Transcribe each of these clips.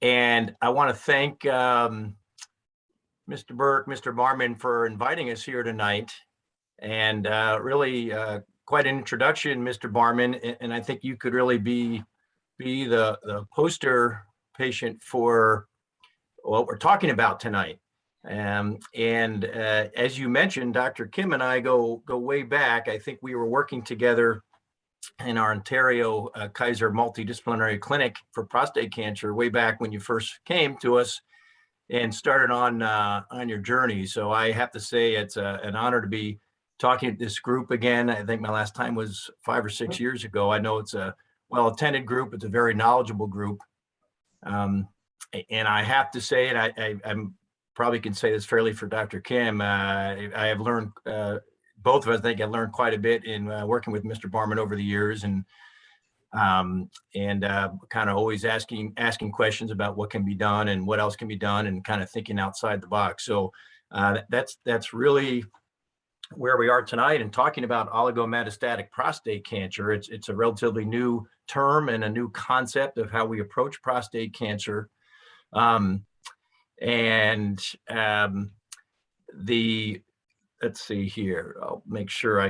And I want to thank Mr. Burke, Mr. Barman for inviting us here tonight. And really quite an introduction, Mr. Barman. And I think you could really be the poster patient for what we're talking about tonight. As you mentioned, Dr. Kim and I go way back. I think we were working together in our Ontario Kaiser Multidisciplinary Clinic for prostate cancer way back when you first came to us and started on your journey. So I have to say it's an honor to be talking to this group again. I think my last time was 5 or 6 years ago. I know it's a well-attended group. It's a very knowledgeable group. And I have to say, and I'm probably can say this fairly for Dr. Kim, I have learned, both of us, I think I learned quite a bit in working with Mr. Barman over the years, and kind of always asking questions about what can be done and what else can be done, and kind of thinking outside the box. So that's really where we are tonight, and talking about oligometastatic prostate cancer. It's a relatively new term and a new concept of how we approach prostate cancer. Let's see here. I'll make sure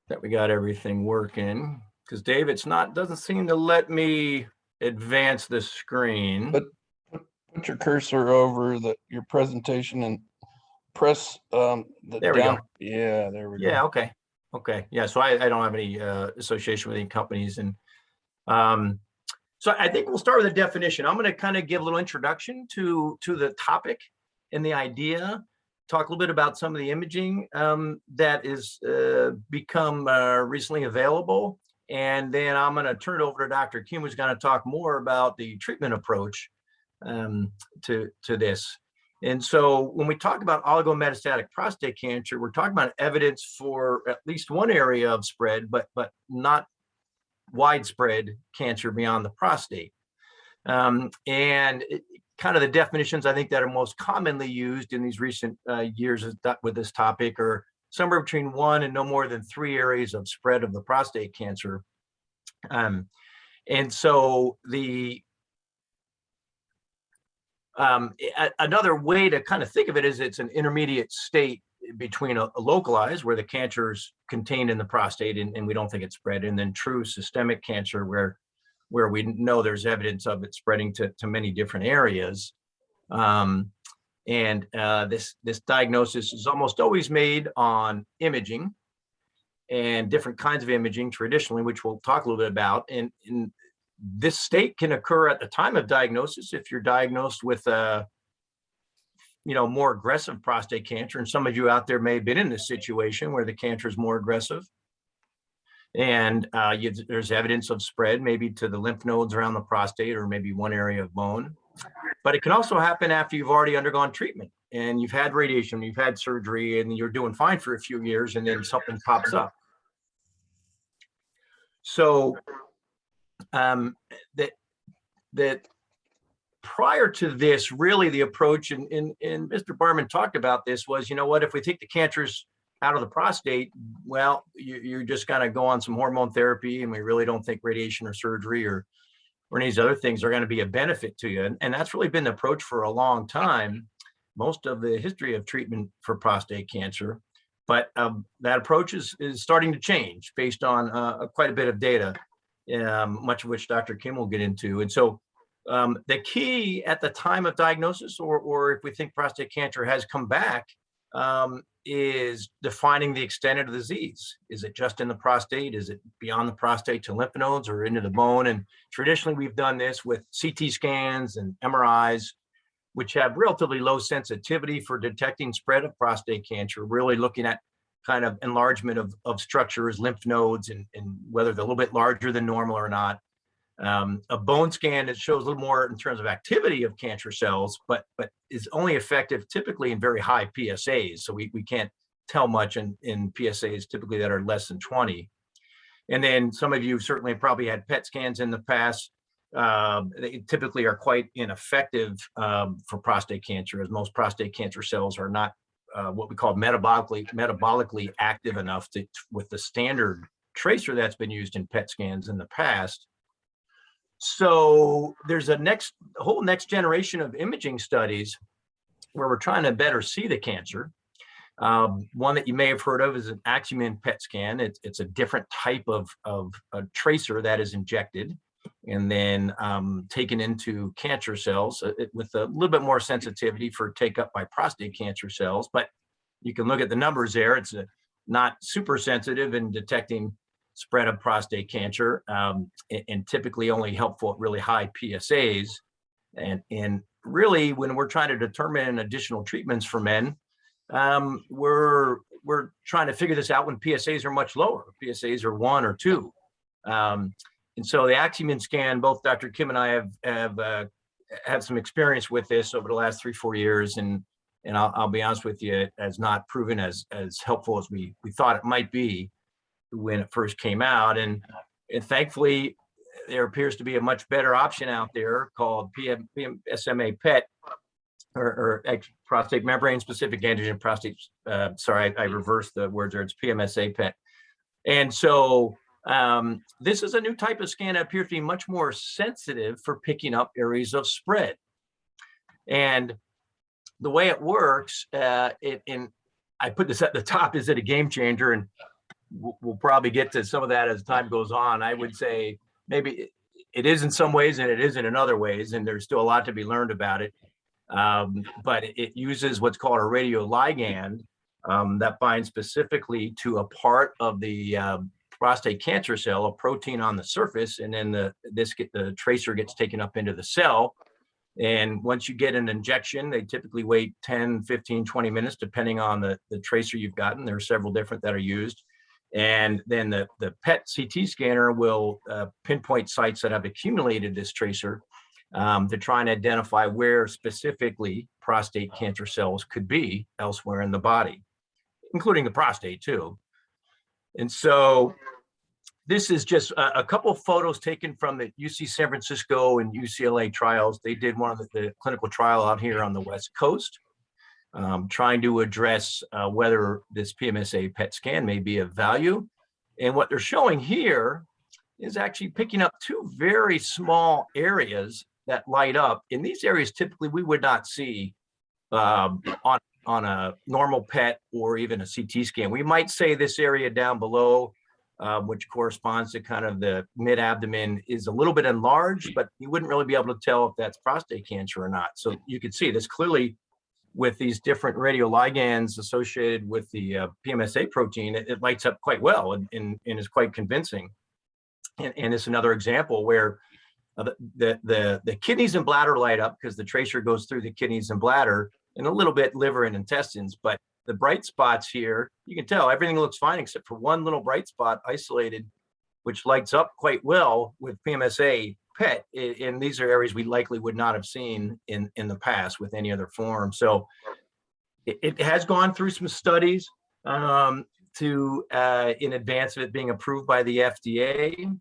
that we got everything working, because Dave, doesn't seem to let me advance the screen. But put your cursor over your presentation and press there we down. go. Yeah, there we go. Yeah, okay. Yeah, so I don't have any association with any companies. And so I think we'll start with a definition. I'm going to kind of give a little introduction to the topic and the idea, talk a little bit about some of the imaging that is become recently available. And then I'm going to turn it over to Dr. Kim, who's going to talk more about the treatment approach to this. And so when we talk about oligometastatic prostate cancer, we're talking about evidence for at least one area of spread, but not widespread cancer beyond the prostate. Kind of the definitions I think that are most commonly used in these recent years with this topic are somewhere between 1 and no more than 3 areas of spread of the prostate cancer. And so another way to kind of think of it is it's an intermediate state between a localized, where the cancer is contained in the prostate and we don't think it's spread, and then true systemic cancer where we know there's evidence of it spreading to many different areas. This diagnosis is almost always made on imaging and different kinds of imaging traditionally, which we'll talk a little bit about. And this state can occur at the time of diagnosis if you're diagnosed with more aggressive prostate cancer. And some of you out there may have been in this situation where the cancer is more aggressive. And there's evidence of spread maybe to the lymph nodes around the prostate, or maybe one area of bone. But it can also happen after you've already undergone treatment and you've had radiation, you've had surgery, and you're doing fine for a few years, and then something pops up. So that prior to this, really the approach, and Mr. Barman talked about this, was, if we take the cancers out of the prostate, well, you're just going to go on some hormone therapy, and we really don't think radiation or surgery or any of these other things are going to be a benefit to you. And that's really been the approach for a long time, most of the history of treatment for prostate cancer. But that approach is starting to change based on quite a bit of data, much of which Dr. Kim will get into. And so the key at the time of diagnosis, or if we think prostate cancer has come back, is defining the extent of the disease. Is it just in the prostate? Is it beyond the prostate to lymph nodes or into the bone? And traditionally, we've done this with CT scans and MRIs, which have relatively low sensitivity for detecting spread of prostate cancer, really looking at kind of enlargement of structures, lymph nodes, and whether they're a little bit larger than normal or not. A bone scan, it shows a little more in terms of activity of cancer cells, but is only effective typically in very high PSAs. So we can't tell much in PSAs typically that are less than 20. And then some of you certainly probably had PET scans in the past. They typically are quite ineffective for prostate cancer, as most prostate cancer cells are not what we call metabolically active enough with the standard tracer that's been used in PET scans in the past. So there's a whole next generation of imaging studies where we're trying to better see the cancer. One that you may have heard of is an Axiom PET scan. It's a different type of a tracer that is injected and then taken into cancer cells with a little bit more sensitivity for take up by prostate cancer cells. But you can look at the numbers there. It's not super sensitive in detecting spread of prostate cancer, and typically only helpful at really high PSAs. And really, when we're trying to determine additional treatments for men, we're trying to figure this out when PSAs are much lower. PSAs are 1 or 2. And so the Axiom scan, both Dr. Kim and I have had some experience with this over the last 3-4 years, and I'll be honest with you, it has not proven as helpful as we thought it might be when it first came out. And thankfully, there appears to be a much better option out there called PSMA PET, or prostate membrane specific antigen prostate. Sorry, I reversed the words there. It's PSMA PET. And so this is a new type of scan that appears to be much more sensitive for picking up areas of spread. And the way it works, and I put this at the top, is it a game changer? And we'll probably get to some of that as time goes on. I would say maybe it is in some ways and it isn't in other ways, and there's still a lot to be learned about it. But it uses what's called a radioligand that binds specifically to a part of the prostate cancer cell, a protein on the surface, and then the tracer gets taken up into the cell. And once you get an injection, they typically wait 10, 15, 20 minutes, depending on the tracer you've gotten. There are several different that are used. And then the PET CT scanner will pinpoint sites that have accumulated this tracer to try and identify where specifically prostate cancer cells could be elsewhere in the body, including the prostate too. And so this is just a couple of photos taken from the UC San Francisco and UCLA trials. They did one of the clinical trial out here on the West Coast, trying to address whether this PSMA PET scan may be of value. And what they're showing here is actually picking up 2 very small areas that light up. In these areas, typically we would not see on a normal PET or even a CT scan. We might say this area down below, which corresponds to kind of the mid-abdomen, is a little bit enlarged, but you wouldn't really be able to tell if that's prostate cancer or not. So you can see this clearly with these different radioligands associated with the PSMA protein. It lights up quite well and is quite convincing. And it's another example where the kidneys and bladder light up because the tracer goes through the kidneys and bladder, and a little bit liver and intestines. But the bright spots here, you can tell everything looks fine except for one little bright spot isolated, which lights up quite well with PSMA PET. And these are areas we likely would not have seen in the past with any other form. So it has gone through some studies in advance of it being approved by the FDA.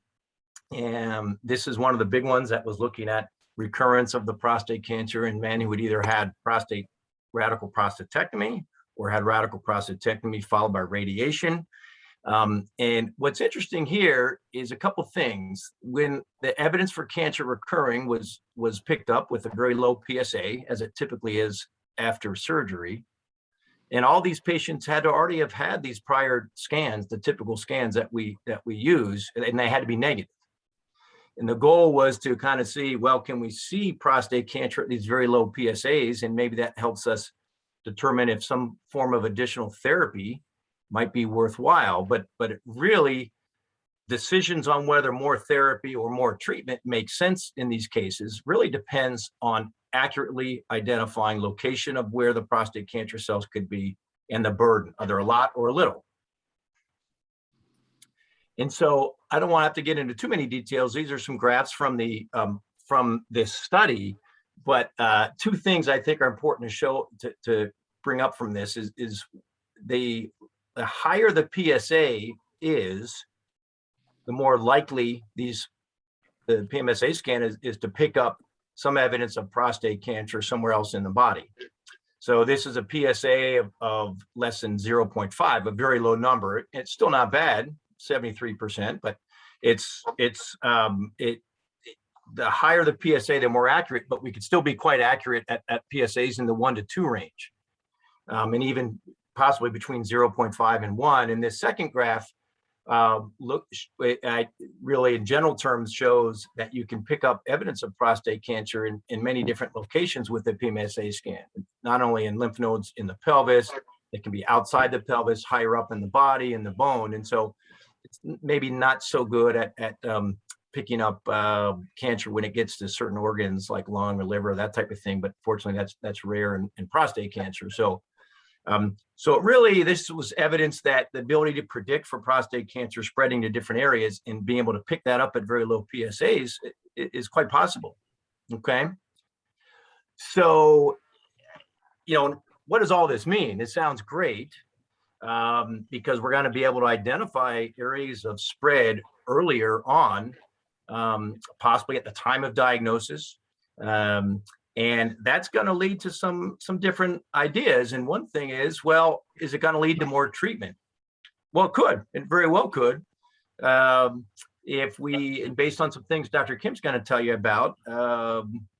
And this is one of the big ones that was looking at recurrence of the prostate cancer in men who had either had radical prostatectomy or had radical prostatectomy followed by radiation. And what's interesting here is a couple things. When the evidence for cancer recurring was picked up with a very low PSA, as it typically is after surgery, and all these patients had to already have had these prior scans, the typical scans that we use, and they had to be negative. And the goal was to kind of see, well, can we see prostate cancer at these very low PSAs? And maybe that helps us determine if some form of additional therapy might be worthwhile. But it really, decisions on whether more therapy or more treatment makes sense in these cases really depends on accurately identifying location of where the prostate cancer cells could be and the burden, either a lot or a little. And so I don't want to have to get into too many details. These are some graphs from this study, but 2 things I think are important to bring up from this is the higher the PSA is, the more likely the PSMA scan is to pick up some evidence of prostate cancer somewhere else in the body. So this is a PSA of less than 0.5, a very low number. It's still not bad. 73%, but the higher the PSA, the more accurate, but we could still be quite accurate at PSAs in the 1 to 2 range, and even possibly between 0.5 and 1. And this second graph really in general terms shows that you can pick up evidence of prostate cancer in many different locations with the PSMA scan, not only in lymph nodes in the pelvis, it can be outside the pelvis, higher up in the body, in the bone. And so it's maybe not so good at picking up cancer when it gets to certain organs like lung or liver, that type of thing. But fortunately, that's rare in prostate cancer. So really, this was evidence that the ability to predict for prostate cancer spreading to different areas and being able to pick that up at very low PSAs is quite possible. Okay. So, what does all this mean? It sounds great because we're going to be able to identify areas of spread earlier on, possibly at the time of diagnosis. And that's going to lead to some different ideas. And one thing is, well, is it going to lead to more treatment? Well, it could. It very well could. If we, based on some things Dr. Kim's going to tell you about,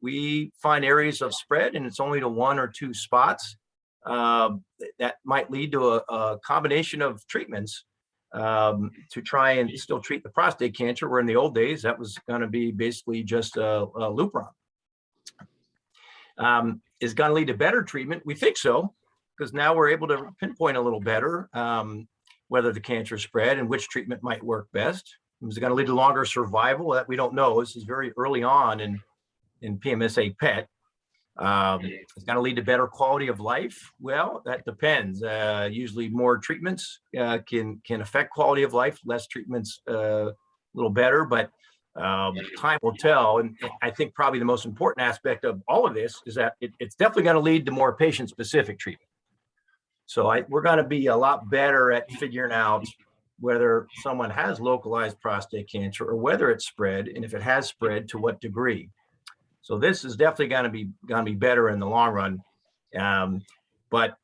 we find areas of spread and it's only to 1 or 2 spots, that might lead to a combination of treatments to try and still treat the prostate cancer, where in the old days, that was going to be basically just a Lupron. Is going to lead to better treatment? We think so, because now we're able to pinpoint a little better whether the cancer spread and which treatment might work best. Is it going to lead to longer survival? That we don't know. This is very early on in PSMA PET. It's going to lead to better quality of life. Well, that depends. Usually more treatments can affect quality of life, less treatments a little better, but time will tell. And I think probably the most important aspect of all of this is that it's definitely going to lead to more patient-specific treatment. So we're going to be a lot better at figuring out whether someone has localized prostate cancer or whether it's spread, and if it has spread, to what degree. So this is definitely going to be better in the long run. But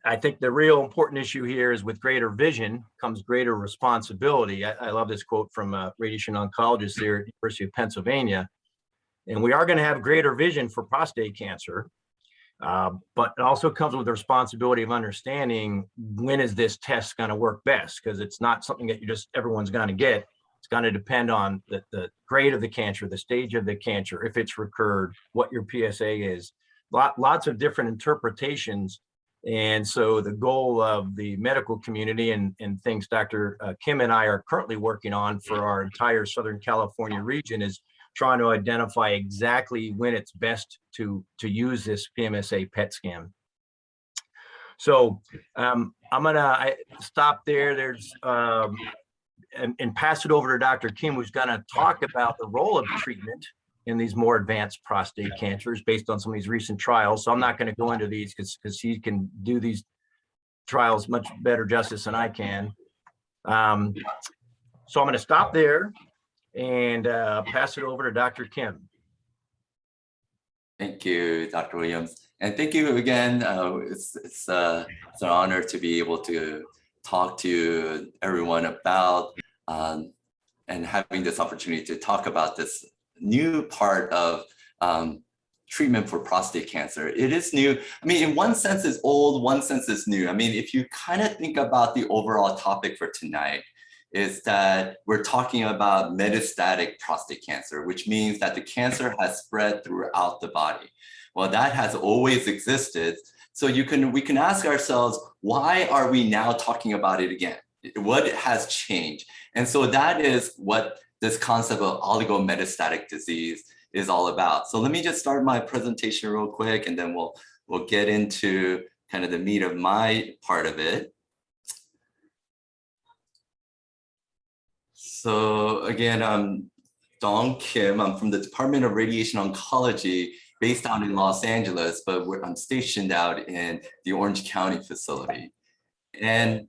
I think the real important issue here is with greater vision comes greater responsibility. I love this quote from a radiation oncologist there at the University of Pennsylvania. And we are going to have greater vision for prostate cancer, but it also comes with the responsibility of understanding when is this test going to work best, because it's not something that everyone's going to get. It's going to depend on the grade of the cancer, the stage of the cancer, if it's recurred, what your PSA is, lots of different interpretations. And so the goal of the medical community and things Dr. Kim and I are currently working on for our entire Southern California region is trying to identify exactly when it's best to use this PSMA PET scan. So I'm gonna stop there. There's and pass it over to Dr. Kim, who's gonna talk about the role of treatment in these more advanced prostate cancers based on some of these recent trials. So I'm not going to go into these because he can do these trials much better justice than I can. So I'm going to stop there and pass it over to Dr. Kim. Thank you, Dr. Williams. And thank you again. It's an honor to be able to talk to everyone about and having this opportunity to talk about this new part of treatment for prostate cancer. It is new. I mean, in one sense it's old, one sense it's new. I mean, if you kind of think about the overall topic for tonight, is that we're talking about metastatic prostate cancer, which means that the cancer has spread throughout the body. Well, that has always existed. So we can ask ourselves, why are we now talking about it again? What has changed? And so that is what this concept of oligometastatic disease is all about. So let me just start my presentation real quick, and then we'll get into kind of the meat of my part of it. So again, I'm Dong Kim. I'm from the Department of Radiation Oncology based out in Los Angeles, but I'm stationed out in the Orange County facility. And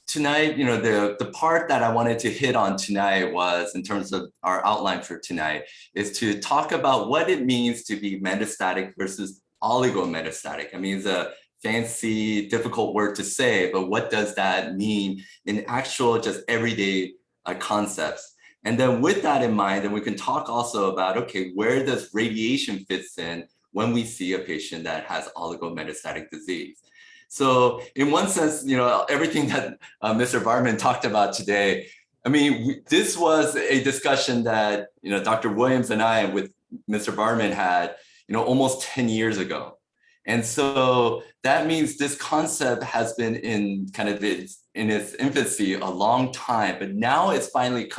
tonight, the part that I wanted to hit on tonight was, in terms of our outline for tonight, is to talk about what it means to be metastatic versus oligometastatic. I mean, it's a fancy, difficult word to say, but what does that mean in actual, just everyday concepts? And then with that in mind, then we can talk also about, okay, where does radiation fits in when we see a patient that has oligometastatic disease? So in one sense, everything that Mr. Barman talked about today, I mean, this was a discussion that, Dr. Williams and I with Mr. Barman had, almost 10 years ago. And so that means this concept has been in its infancy a long time, but now it's finally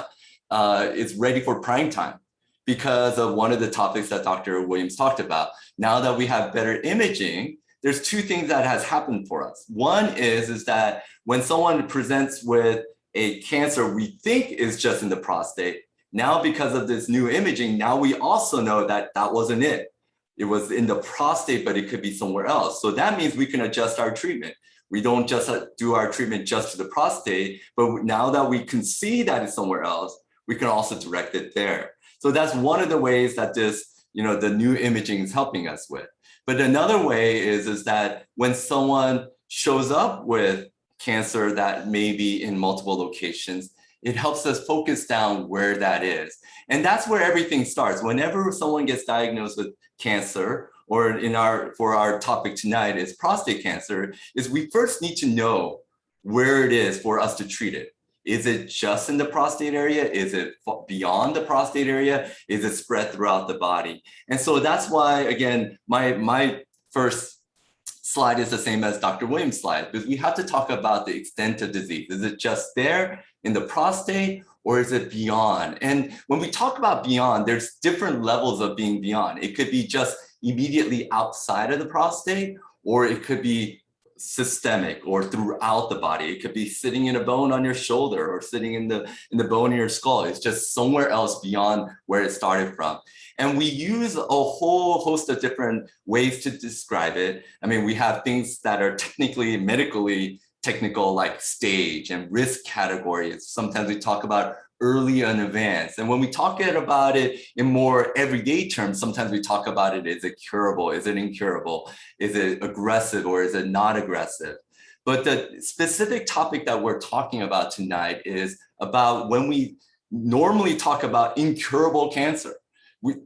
it's ready for prime time because of one of the topics that Dr. Williams talked about. Now that we have better imaging, there's two things that has happened for us. One is that when someone presents with a cancer we think is just in the prostate, now because of this new imaging, now we also know that that wasn't it. It was in the prostate, but it could be somewhere else. So that means we can adjust our treatment. We don't just do our treatment just to the prostate, but now that we can see that it's somewhere else, we can also direct it there. So that's one of the ways that this, the new imaging is helping us with. But another way is that when someone shows up with cancer that may be in multiple locations, it helps us focus down where that is. And that's where everything starts. Whenever someone gets diagnosed with cancer, or for our topic tonight is prostate cancer, is we first need to know where it is for us to treat it. Is it just in the prostate area? Is it beyond the prostate area? Is it spread throughout the body? And so that's why, again, my first slide is the same as Dr. Williams' slide, because we have to talk about the extent of disease. Is it just there in the prostate, or is it beyond? And when we talk about beyond, there's different levels of being beyond. It could be just immediately outside of the prostate, or it could be systemic or throughout the body. It could be sitting in a bone on your shoulder or sitting in the bone in your skull. It's just somewhere else beyond where it started from. And we use a whole host of different ways to describe it. I mean, we have things that are technically, medically technical, like stage and risk categories. Sometimes we talk about early and advanced. And when we talk about it in more everyday terms, sometimes we talk about it, is it curable? Is it incurable? Is it aggressive or is it not aggressive? But the specific topic that we're talking about tonight is about when we normally talk about incurable cancer,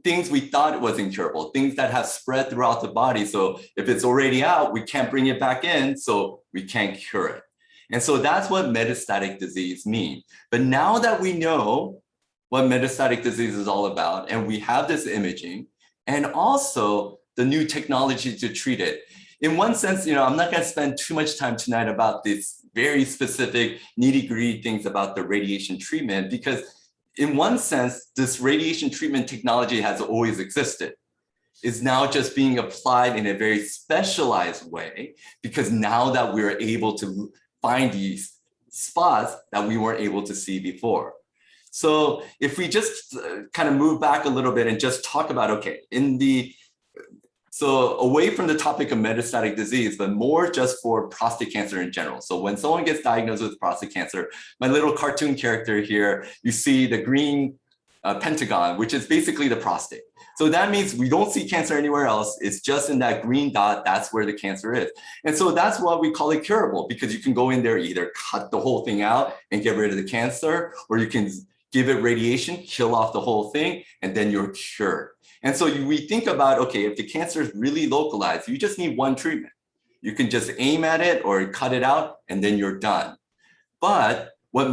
things we thought it was incurable, things that have spread throughout the body. So if it's already out, we can't bring it back in, so we can't cure it. And so that's what metastatic disease means. But now that we know what metastatic disease is all about, and we have this imaging, and also the new technology to treat it, in one sense, I'm not going to spend too much time tonight about these very specific nitty-gritty things about the radiation treatment, because in one sense, this radiation treatment technology has always existed. It's now just being applied in a very specialized way, because now that we're able to find these spots that we weren't able to see before. So if we just kind of move back a little bit and just talk about, okay, so away from the topic of metastatic disease, but more just for prostate cancer in general. So when someone gets diagnosed with prostate cancer, my little cartoon character here, you see the green pentagon, which is basically the prostate. So that means we don't see cancer anywhere else. It's just in that green dot, that's where the cancer is. And so that's why we call it curable, because you can go in there, either cut the whole thing out and get rid of the cancer, or you can give it radiation, kill off the whole thing, and then you're cured. And so we think about, okay, if the cancer is really localized, you just need one treatment. You can just aim at it or cut it out, and then you're done. But what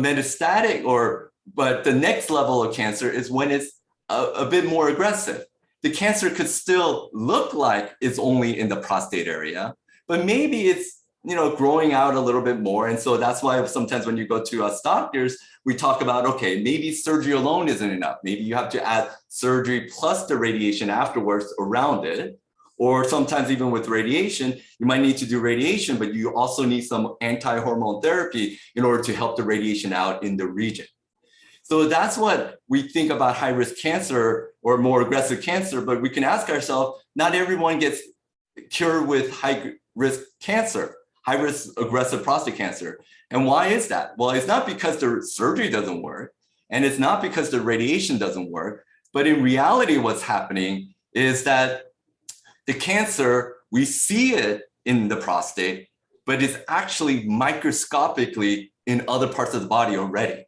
but the next level of cancer is when it's a bit more aggressive. The cancer could still look like it's only in the prostate area, but maybe it's growing out a little bit more. And so that's why sometimes when you go to us doctors, we talk about, okay, maybe surgery alone isn't enough. Maybe you have to add surgery plus the radiation afterwards around it. Or sometimes even with radiation, you might need to do radiation, but you also need some anti-hormone therapy in order to help the radiation out in the region. So that's what we think about high-risk cancer or more aggressive cancer, but we can ask ourselves, not everyone gets cured with high-risk cancer, high-risk aggressive prostate cancer. And why is that? Well, it's not because the surgery doesn't work, and it's not because the radiation doesn't work, but in reality, what's happening is that the cancer, we see it in the prostate, but it's actually microscopically in other parts of the body already.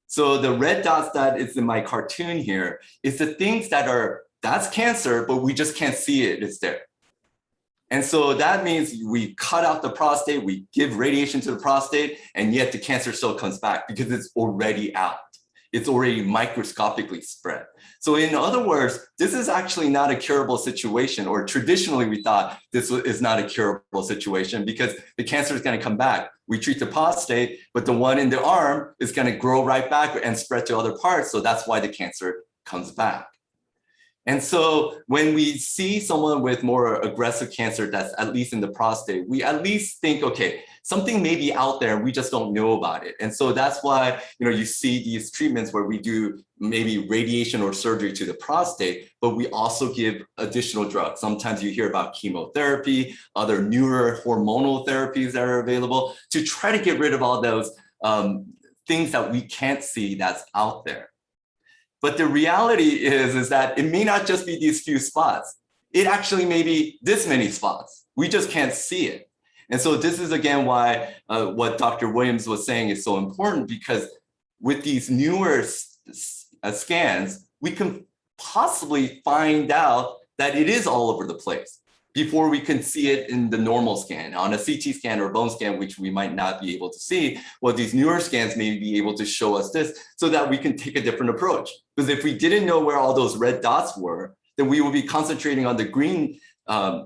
So the red dots that is in my cartoon here is the things that's cancer, but we just can't see it, it's there. And so that means we cut out the prostate, we give radiation to the prostate, and yet the cancer still comes back because it's already out. It's already microscopically spread. So in other words, this is actually not a curable situation, or traditionally we thought this is not a curable situation because the cancer is going to come back. We treat the prostate, but the one in the arm is going to grow right back and spread to other parts. So that's why the cancer comes back. And so when we see someone with more aggressive cancer that's at least in the prostate, we at least think, okay, something may be out there, we just don't know about it. And so that's why, you see these treatments where we do maybe radiation or surgery to the prostate, but we also give additional drugs. Sometimes you hear about chemotherapy, other newer hormonal therapies that are available to try to get rid of all those things that we can't see that's out there. But the reality is that it may not just be these few spots. It actually may be this many spots. We just can't see it. And so this is again why what Dr. Williams was saying is so important, because with these newer scans, we can possibly find out that it is all over the place before we can see it in the normal scan. On a CT scan or bone scan, which we might not be able to see, well, these newer scans may be able to show us this so that we can take a different approach. Because if we didn't know where all those red dots were, then we will be concentrating on the green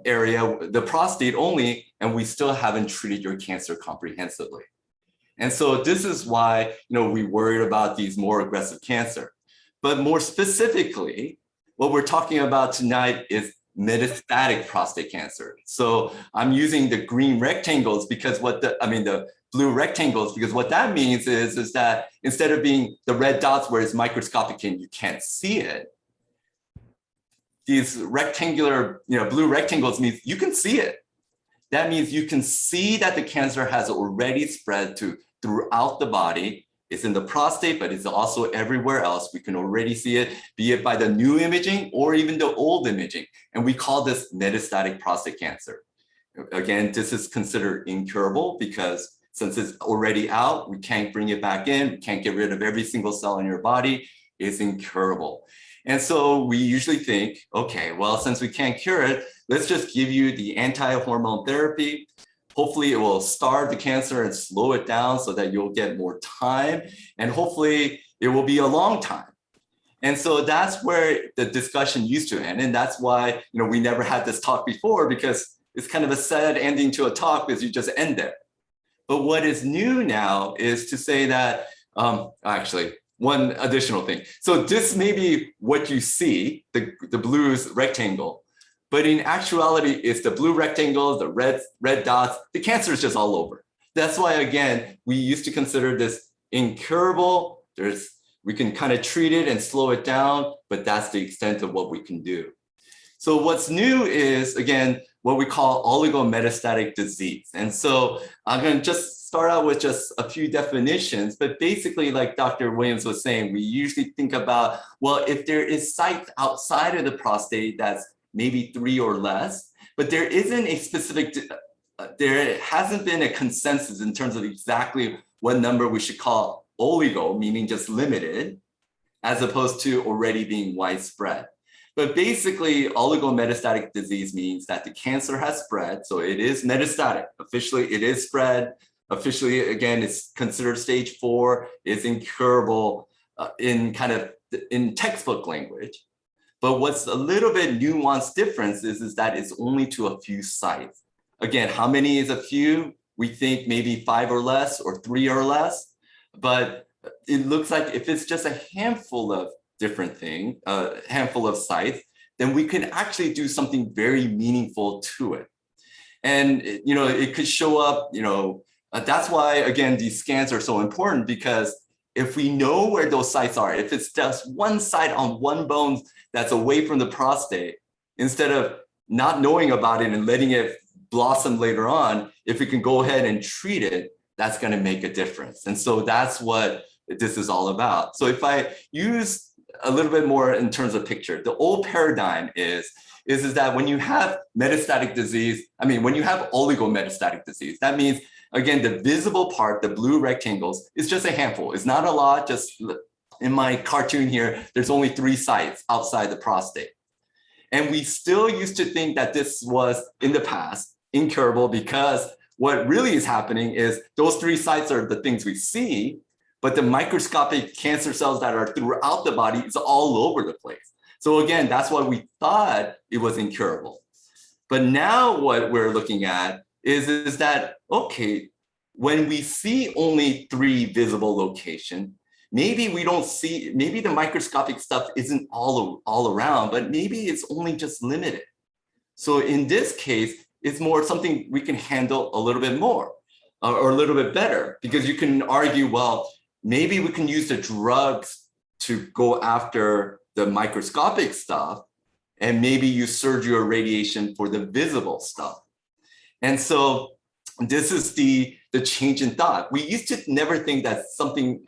area, the prostate only, and we still haven't treated your cancer comprehensively. And so this is why we worried about these more aggressive cancer. But more specifically, what we're talking about tonight is metastatic prostate cancer. So I'm using the green rectangles because the blue rectangles, because what that means is that instead of being the red dots where it's microscopic and you can't see it, these rectangular, blue rectangles means you can see it. That means you can see that the cancer has already spread throughout the body. It's in the prostate, but it's also everywhere else. We can already see it, be it by the new imaging or even the old imaging. And we call this metastatic prostate cancer. Again, this is considered incurable because since it's already out, we can't bring it back in, we can't get rid of every single cell in your body. It's incurable. And so we usually think, okay, well, since we can't cure it, let's just give you the anti-hormone therapy. Hopefully it will starve the cancer and slow it down so that you'll get more time. And hopefully it will be a long time. And so that's where the discussion used to end. And that's why, we never had this talk before, because it's kind of a sad ending to a talk because you just end there. But what is new now is to say that, actually, one additional thing. So this may be what you see, the blue rectangle. But in actuality, it's the blue rectangles, the red dots, the cancer is just all over. That's why, again, we used to consider this incurable. We can kind of treat it and slow it down, but that's the extent of what we can do. So what's new is, again, what we call oligometastatic disease. And so I'm going to just start out with just a few definitions, but basically, like Dr. Williams was saying, we usually think about, well, if there is sites outside of the prostate that's maybe 3 or less, but there isn't a specific, there hasn't been a consensus in terms of exactly what number we should call oligo, meaning just limited, as opposed to already being widespread. But basically, oligometastatic disease means that the cancer has spread, so it is metastatic. Officially, it is spread. Officially, again, it's considered stage 4, it's incurable in textbook language. But what's a little bit nuanced difference is that it's only to a few sites. Again, how many is a few? We think maybe 5 or less or 3 or less, but it looks like if it's just a handful of different things, a handful of sites, then we can actually do something very meaningful to it. And it could show up, that's why, again, these scans are so important, because if we know where those sites are, if it's just one site on one bone that's away from the prostate, instead of not knowing about it and letting it blossom later on, if we can go ahead and treat it, that's going to make a difference. And so that's what this is all about. So if I use a little bit more in terms of picture. The old paradigm is that when you have metastatic disease, when you have oligometastatic disease, that means, again, the visible part, the blue rectangles, is just a handful. It's not a lot. Just in my cartoon here, there's only 3 sites outside the prostate. And we still used to think that this was, in the past, incurable, because what really is happening is those 3 sites are the things we see, but the microscopic cancer cells that are throughout the body is all over the place. So again, that's why we thought it was incurable. But now what we're looking at is that, okay, when we see only 3 visible locations, maybe we don't see, maybe the microscopic stuff isn't all around, but maybe it's only just limited. So in this case, it's more something we can handle a little bit more or a little bit better, because you can argue, well, maybe we can use the drugs to go after the microscopic stuff, and maybe use surgery or radiation for the visible stuff. And so this is the change in thought. We used to never think that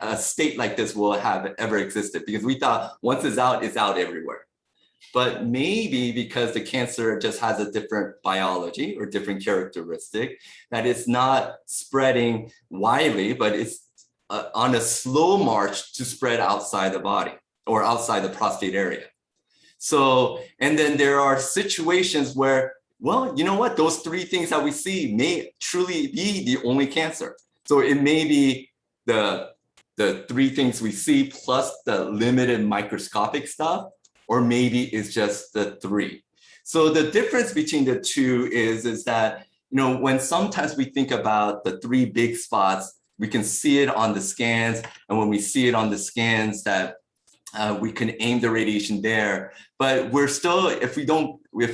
a state like this will have ever existed, because we thought once it's out everywhere. But maybe because the cancer just has a different biology or different characteristic, that it's not spreading widely, but it's on a slow march to spread outside the body or outside the prostate area. So, and then there are situations where, well, you know what, those 3 things that we see may truly be the only cancer. So it may be the 3 things we see plus the limited microscopic stuff, or maybe it's just the 3. So the difference between the 2 is that, when sometimes we think about the 3 big spots, we can see it on the scans. And when we see it on the scans, that we can aim the radiation there. But we're still, if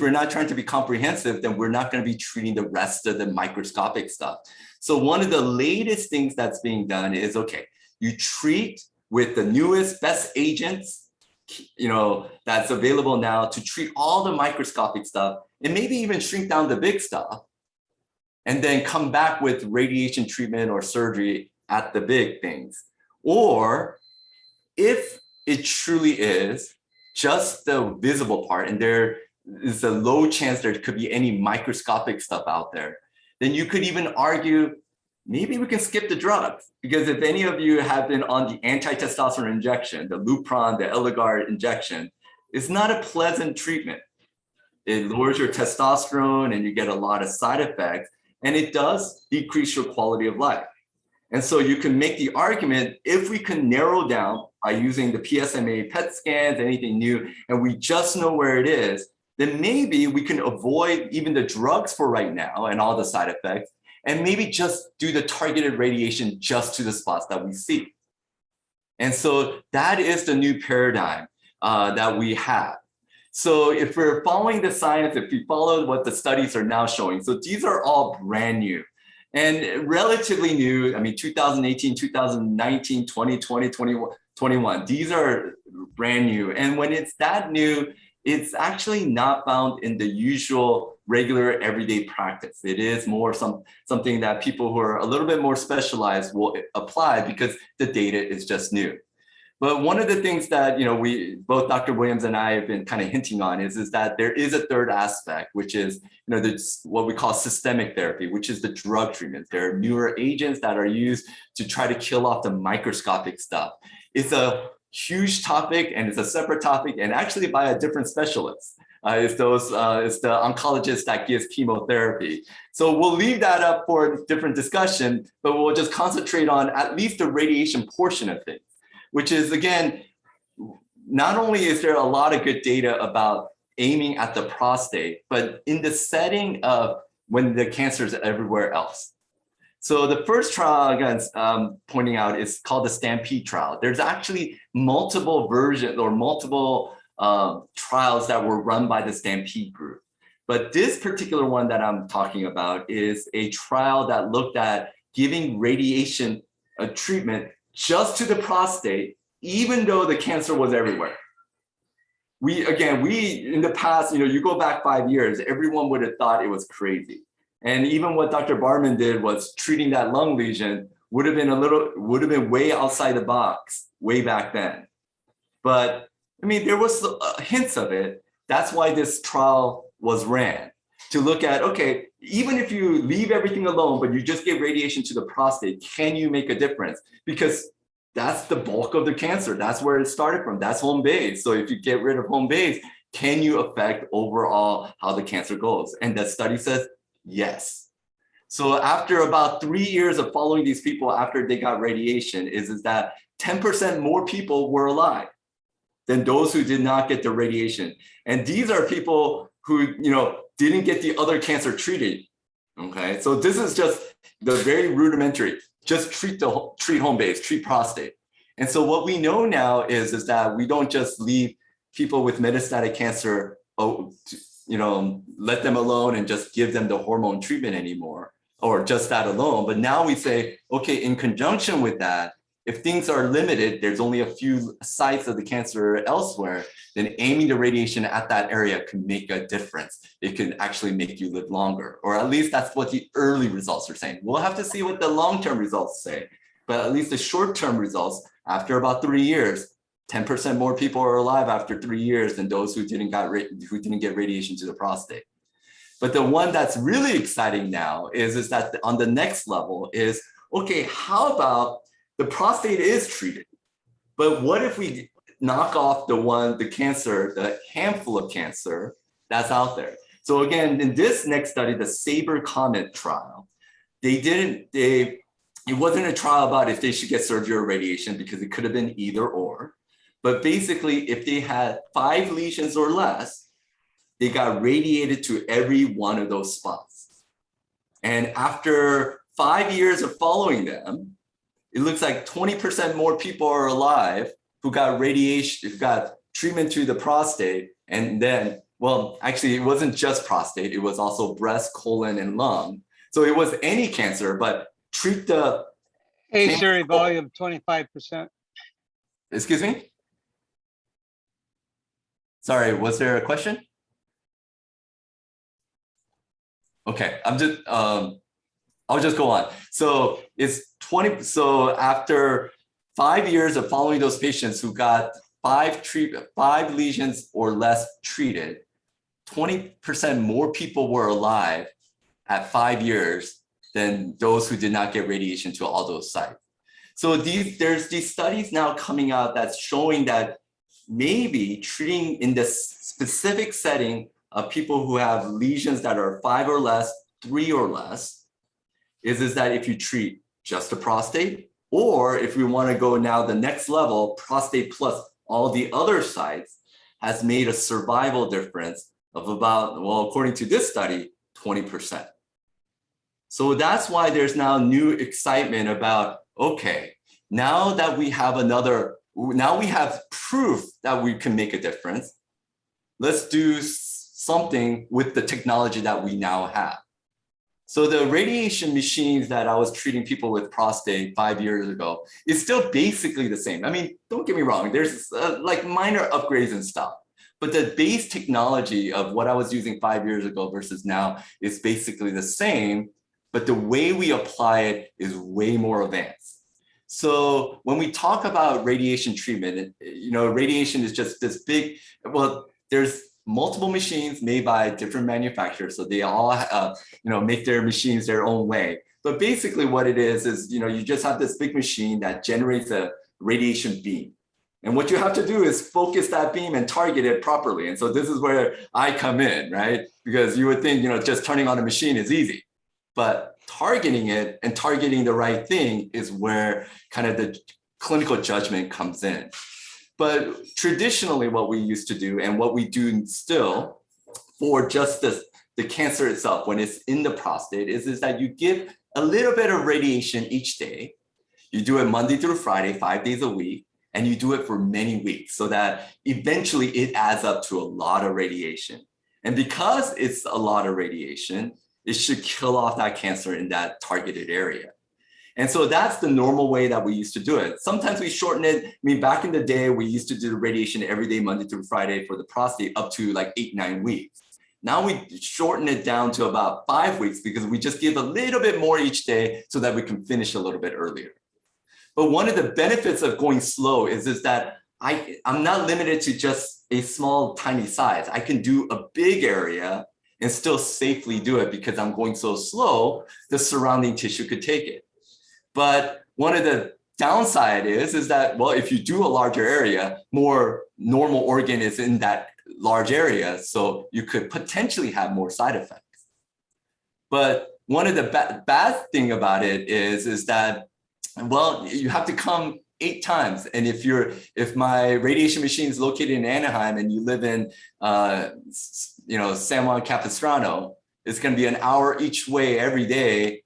we're not trying to be comprehensive, then we're not going to be treating the rest of the microscopic stuff. So one of the latest things that's being done is, okay, you treat with the newest, best agents, that's available now to treat all the microscopic stuff, and maybe even shrink down the big stuff, and then come back with radiation treatment or surgery at the big things. Or if it truly is just the visible part, and there is a low chance there could be any microscopic stuff out there, then you could even argue, maybe we can skip the drugs. Because if any of you have been on the anti-testosterone injection, the Lupron, the Eligard injection, it's not a pleasant treatment. It lowers your testosterone and you get a lot of side effects, and it does decrease your quality of life. And so you can make the argument, if we can narrow down by using the PSMA PET scans, anything new, and we just know where it is, then maybe we can avoid even the drugs for right now and all the side effects, and maybe just do the targeted radiation just to the spots that we see. And so that is the new paradigm that we have. So if we're following the science, if we follow what the studies are now showing, so these are all brand new and relatively new. 2018, 2019, 2020, 2021, these are brand new. And when it's that new, it's actually not found in the usual regular everyday practice. It is more something that people who are a little bit more specialized will apply because the data is just new. But one of the things that we both Dr. Williams and I have been kind of hinting on is that there is a third aspect, which is there's what we call systemic therapy, which is the drug treatment. There are newer agents that are used to try to kill off the microscopic stuff. It's a huge topic, and it's a separate topic, and actually by a different specialist. It's the oncologist that gives chemotherapy. So we'll leave that up for a different discussion, but we'll just concentrate on at least the radiation portion of things, which is, again, not only is there a lot of good data about aiming at the prostate, but in the setting of when the cancer is everywhere else. So the first trial, again, pointing out, is called the Stampede Trial. There's actually multiple versions or multiple trials that were run by the Stampede group. But this particular one that I'm talking about is a trial that looked at giving radiation treatment just to the prostate, even though the cancer was everywhere. We in the past, you go back 5 years, everyone would have thought it was crazy. And even what Dr. Barman did was treating that lung lesion would have been way outside the box way back then. But I mean, there was hints of it. That's why this trial was ran, to look at, okay, even if you leave everything alone, but you just give radiation to the prostate, can you make a difference? Because that's the bulk of the cancer. That's where it started from. That's home base. So if you get rid of home base, can you affect overall how the cancer goes? And the study says yes. So after about 3 years of following these people after they got radiation, is that 10% more people were alive than those who did not get the radiation. And these are people who, didn't get the other cancer treated. Okay, so this is just the very rudimentary. Just treat home base, treat prostate. And so what we know now is that we don't just leave people with metastatic cancer, let them alone and just give them the hormone treatment anymore, or just that alone. But now we say, okay, in conjunction with that, if things are limited, there's only a few sites of the cancer elsewhere, then aiming the radiation at that area can make a difference. It can actually make you live longer, or at least that's what the early results are saying. We'll have to see what the long-term results say, but at least the short-term results, after about 3 years, 10% more people are alive after 3 years than those who didn't get radiation to the prostate. But the one that's really exciting now is that on the next level is, okay, how about the prostate is treated, but what if we knock off the handful of cancer that's out there? So again, in this next study, the Saber Comet trial, it wasn't a trial about if they should get surgery or radiation, because it could have been either or. But basically, if they had 5 lesions or less, they got radiated to every one of those spots. And after 5 years of following them, it looks like 20% more people are alive who got radiation, who got treatment to the prostate. And then, well, actually, it wasn't just prostate, it was also breast, colon, and lung. So it was any cancer, but treat the... Hey, Siri, volume 25%. Excuse me? Sorry, was there a question? Okay, I'll just go on. So it's 20. So after 5 years of following those patients who got 5 lesions or less treated, 20% more people were alive at 5 years than those who did not get radiation to all those sites. So there's these studies now coming out that's showing that maybe treating in this specific setting of people who have lesions that are 5 or less, 3 or less, is that if you treat just the prostate, or if we want to go now the next level, prostate plus all the other sites, has made a survival difference of about, well, according to this study, 20%. So that's why there's now new excitement about, okay, now that we have proof that we can make a difference, let's do something with the technology that we now have. So the radiation machines that I was treating people with prostate 5 years ago is still basically the same. I mean, don't get me wrong, there's like minor upgrades and stuff, but the base technology of what I was using 5 years ago versus now is basically the same, but the way we apply it is way more advanced. So when we talk about radiation treatment, radiation is just this big, well, there's multiple machines made by different manufacturers. So they all, make their machines their own way. But basically what it is, you just have this big machine that generates a radiation beam. And what you have to do is focus that beam and target it properly. And so this is where I come in, right? Because you would think, just turning on a machine is easy, but targeting it and targeting the right thing is where kind of the clinical judgment comes in. But traditionally what we used to do, and what we do still for just the cancer itself, when it's in the prostate, is that you give a little bit of radiation each day. You do it Monday through Friday, 5 days a week, and you do it for many weeks so that eventually it adds up to a lot of radiation. And because it's a lot of radiation, it should kill off that cancer in that targeted area. And so that's the normal way that we used to do it. Sometimes we shorten it. I mean, back in the day, we used to do the radiation every day, Monday through Friday for the prostate up to like 8-9 weeks. Now we shorten it down to about 5 weeks because we just give a little bit more each day so that we can finish a little bit earlier. But one of the benefits of going slow is that I'm not limited to just a small, tiny size. I can do a big area and still safely do it because I'm going so slow, the surrounding tissue could take it. But one of the downside is that, well, if you do a larger area, more normal organ is in that large area, so you could potentially have more side effects. But one of the bad thing about it is that, well, you have to come 8 times. And if my radiation machine is located in Anaheim and you live in, San Juan Capistrano, it's going to be an hour each way every day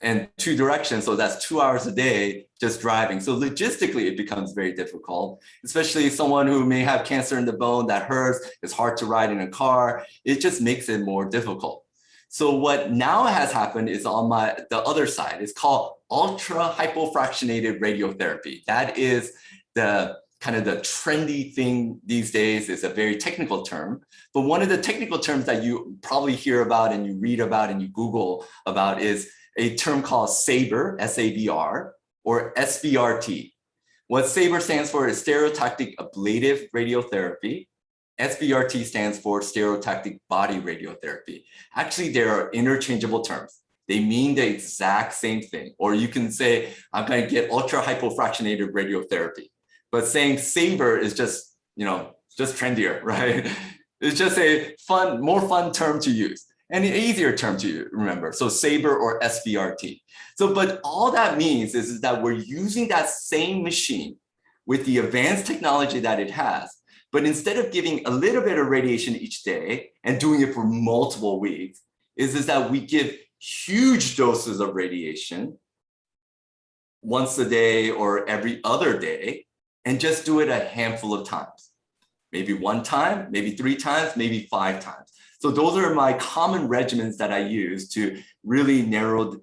and 2 directions. So that's 2 hours a day just driving. So logistically, it becomes very difficult, especially someone who may have cancer in the bone that hurts. It's hard to ride in a car. It just makes it more difficult. So what now has happened is on the other side. It's called ultra hypofractionated radiotherapy. That is the kind of the trendy thing these days. Is a very technical term. But one of the technical terms that you probably hear about and you read about and you Google about is a term called SABR, S-A-B-R, or SBRT. What SABR stands for is stereotactic ablative radiotherapy. SBRT stands for stereotactic body radiotherapy. Actually, they are interchangeable terms. They mean the exact same thing. Or you can say, I'm going to get ultra hypofractionated radiotherapy. But saying SABR is just trendier, right? It's just a more fun term to use and an easier term to remember. So SABR or SBRT. So, but all that means is that we're using that same machine with the advanced technology that it has. But instead of giving a little bit of radiation each day and doing it for multiple weeks, is that we give huge doses of radiation once a day or every other day, and just do it a handful of times. Maybe 1 time, maybe 3 times, maybe 5 times. So those are my common regimens that I use to really narrow,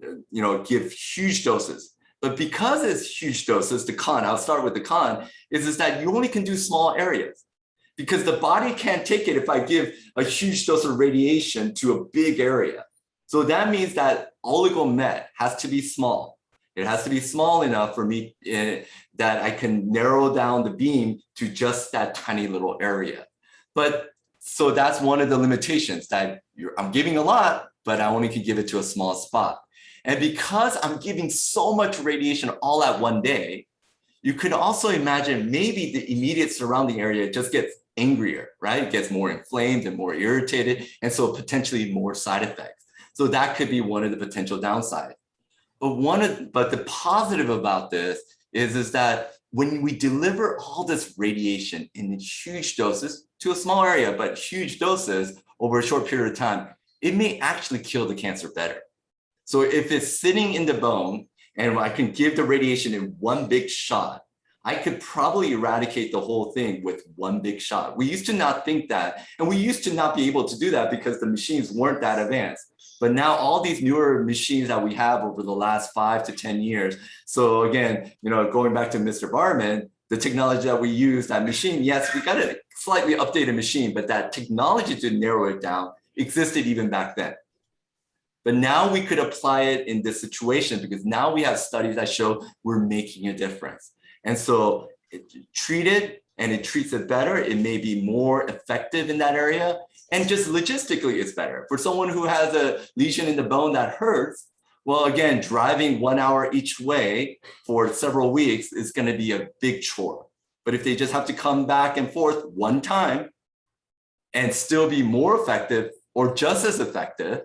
give huge doses. But because it's huge doses, the con, I'll start with the con, is that you only can do small areas. Because the body can't take it if I give a huge dose of radiation to a big area. So that means that oligomet has to be small. It has to be small enough for me that I can narrow down the beam to just that tiny little area. But so that's one of the limitations, that I'm giving a lot, but I only can give it to a small spot. And because I'm giving so much radiation all at one day, you could also imagine maybe the immediate surrounding area just gets angrier, right? It gets more inflamed and more irritated, and so potentially more side effects. So that could be one of the potential downsides. But the positive about this is that when we deliver all this radiation in huge doses to a small area, but huge doses over a short period of time, it may actually kill the cancer better. So if it's sitting in the bone and I can give the radiation in one big shot, I could probably eradicate the whole thing with one big shot. We used to not think that, and we used to not be able to do that because the machines weren't that advanced. But now all these newer machines that we have over the last 5 to 10 years. So again, going back to Mr. Barman, the technology that we use, that machine, yes, we got a slightly updated machine, but that technology to narrow it down existed even back then. But now we could apply it in this situation because now we have studies that show we're making a difference. And so treat it and it treats it better. It may be more effective in that area. And just logistically, it's better. For someone who has a lesion in the bone that hurts, well, again, driving 1 hour each way for several weeks is going to be a big chore. But if they just have to come back and forth 1 time and still be more effective or just as effective,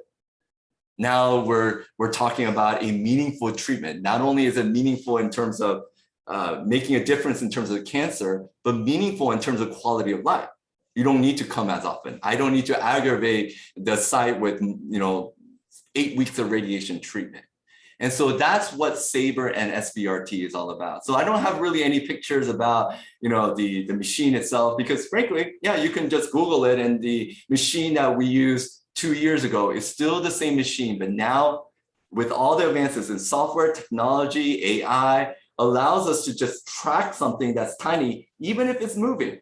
now we're talking about a meaningful treatment. Not only is it meaningful in terms of making a difference in terms of cancer, but meaningful in terms of quality of life. You don't need to come as often. I don't need to aggravate the site with 8 weeks of radiation treatment. And so that's what SABR and SBRT is all about. So I don't have really any pictures about the machine itself, because frankly, yeah, you can just Google it, and the machine that we used 2 years ago is still the same machine, but now with all the advances in software, technology, AI, allows us to just track something that's tiny, even if it's moving,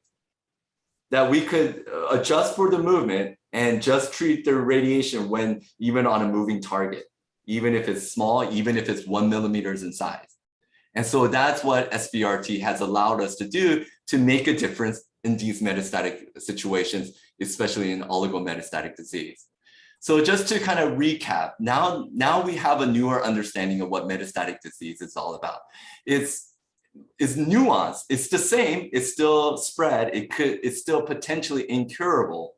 that we could adjust for the movement and just treat the radiation when even on a moving target, even if it's small, even if it's 1 millimeter in size. And so that's what SBRT has allowed us to do to make a difference in these metastatic situations, especially in oligometastatic disease. So just to kind of recap, now we have a newer understanding of what metastatic disease is all about. It's nuanced. It's the same. It's still spread. It's still potentially incurable.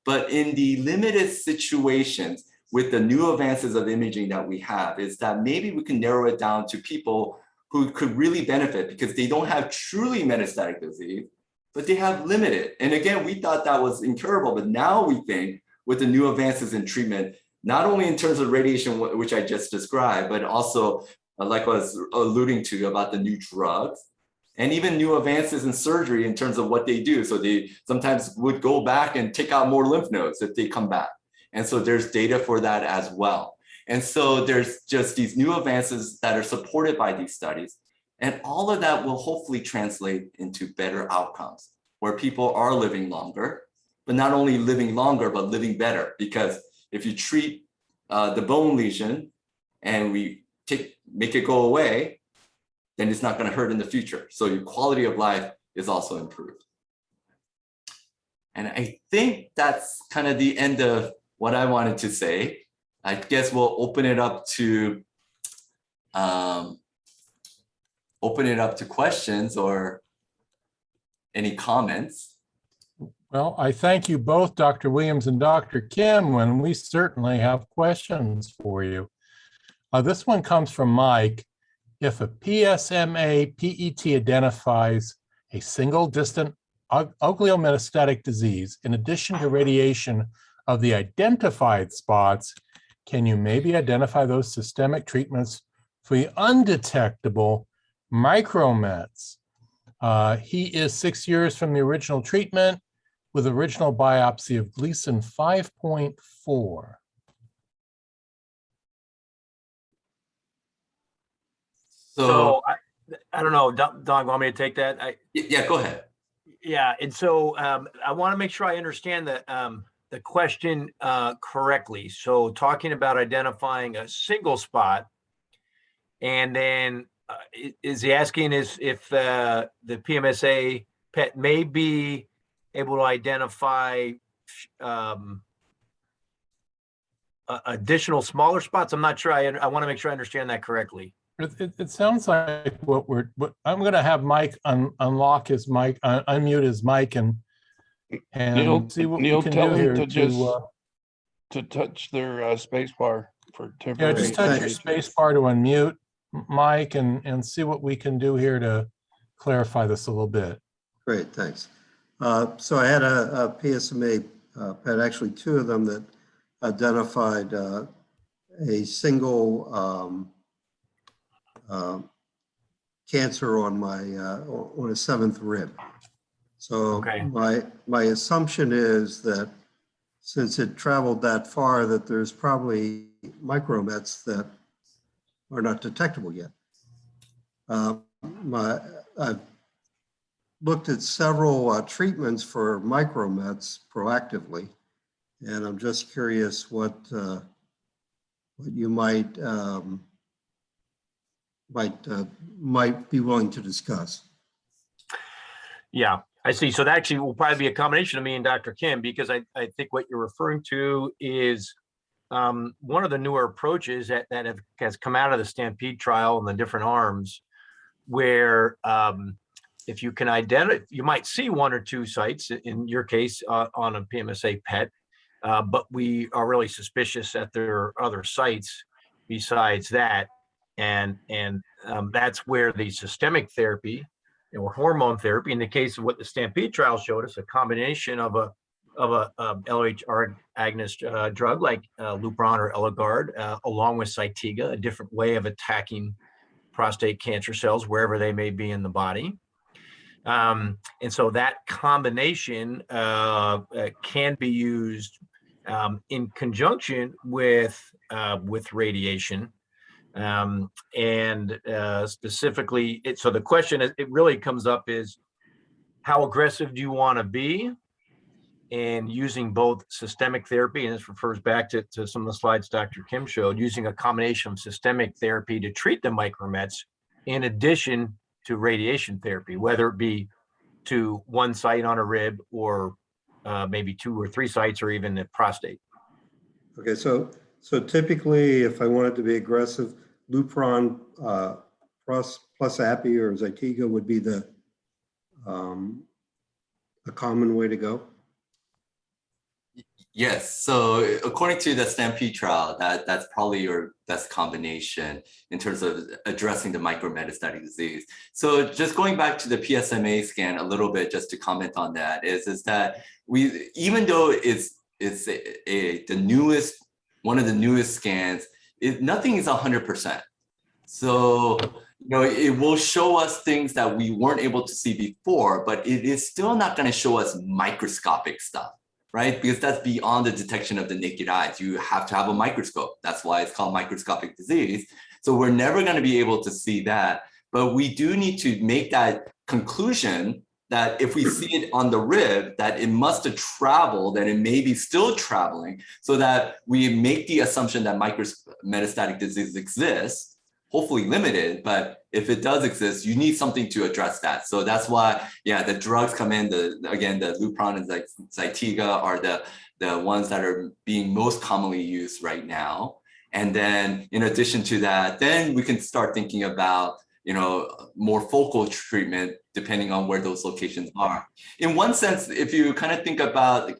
But in the limited situations with the new advances of imaging that we have, is that maybe we can narrow it down to people who could really benefit because they don't have truly metastatic disease, but they have limited. And again, we thought that was incurable, but now we think with the new advances in treatment, not only in terms of radiation, which I just described, but also like I was alluding to about the new drugs, and even new advances in surgery in terms of what they do. So they sometimes would go back and take out more lymph nodes if they come back. And so there's data for that as well. And so there's just these new advances that are supported by these studies. And all of that will hopefully translate into better outcomes where people are living longer, but not only living longer, but living better. Because if you treat the bone lesion and we make it go away, then it's not going to hurt in the future. So your quality of life is also improved. And I think that's kind of the end of what I wanted to say. I guess we'll open it up to questions or any comments. Well, I thank you both, Dr. Williams and Dr. Kim, and we certainly have questions for you. This one comes from Mike. If a PSMA PET identifies a single distant oligometastatic disease, in addition to radiation of the identified spots, can you maybe identify those systemic treatments for the undetectable micromets? He is 6 years from the original treatment with original biopsy of Gleason 5.4. So I don't know, Don, want me to take that? Yeah, go ahead. Yeah, and so I want to make sure I understand the question correctly. So talking about identifying a single spot, and then is he asking if the PSMA PET may be able to identify additional smaller spots? I'm not sure. I want to make sure I understand that correctly. It sounds like what I'm going to have Mike unlock his mic, unmute his mic, and see what we can tell do him here to touch their space bar for yeah, temporary. just touch your space bar to unmute Mike and see what we can do here to clarify this a little bit. Great, thanks. So I had a PSMA PET, actually two of them, that identified a single cancer on on a seventh rib. So Okay. my assumption is that since it traveled that far, that there's probably micromets that are not detectable yet. I've looked at several treatments for micromets proactively, and I'm just curious what you might be willing to discuss. Yeah, I see. So that actually will probably be a combination of me and Dr. Kim, because I think what you're referring to is one of the newer approaches that has come out of the Stampede trial and the different arms, where if you can identify, you might see one or two sites, in your case, on a PSMA PET, but we are really suspicious that there are other sites besides that. And that's where the systemic therapy or hormone therapy, in the case of what the Stampede trial showed us, a combination of a LHR agonist drug like Lupron or Eligard, along with Zytiga, a different way of attacking prostate cancer cells wherever they may be in the body. And so that combination can be used in conjunction with radiation. Specifically, so the question is, it really comes up is, how aggressive do you want to be in using both systemic therapy, and this refers back to some of the slides Dr. Kim showed, using a combination of systemic therapy to treat the micromets in addition to radiation therapy, whether it be to one site on a rib or maybe 2 or 3 sites or even the prostate. Okay, so typically, if I wanted to be aggressive, Lupron plus Appy or Zytiga would be a common way to go. Yes, so according to the Stampede trial, that's probably your best combination in terms of addressing the micrometastatic disease. So just going back to the PSMA scan a little bit, just to comment on that, is that even though it's the newest, one of the newest scans, nothing is 100%. So it will show us things that we weren't able to see before, but it is still not going to show us microscopic stuff. Right? Because that's beyond the detection of the naked eyes. You have to have a microscope. That's why it's called microscopic disease. So we're never going to be able to see that. But we do need to make that conclusion that if we see it on the rib, that it must have traveled and it may be still traveling, so that we make the assumption that metastatic disease exists, hopefully limited, but if it does exist, you need something to address that. So that's why, yeah, the drugs come in, the Lupron and Zytiga are the ones that are being most commonly used right now. And then in addition to that, then we can start thinking about, more focal treatment depending on where those locations are. In one sense, if you kind of think about,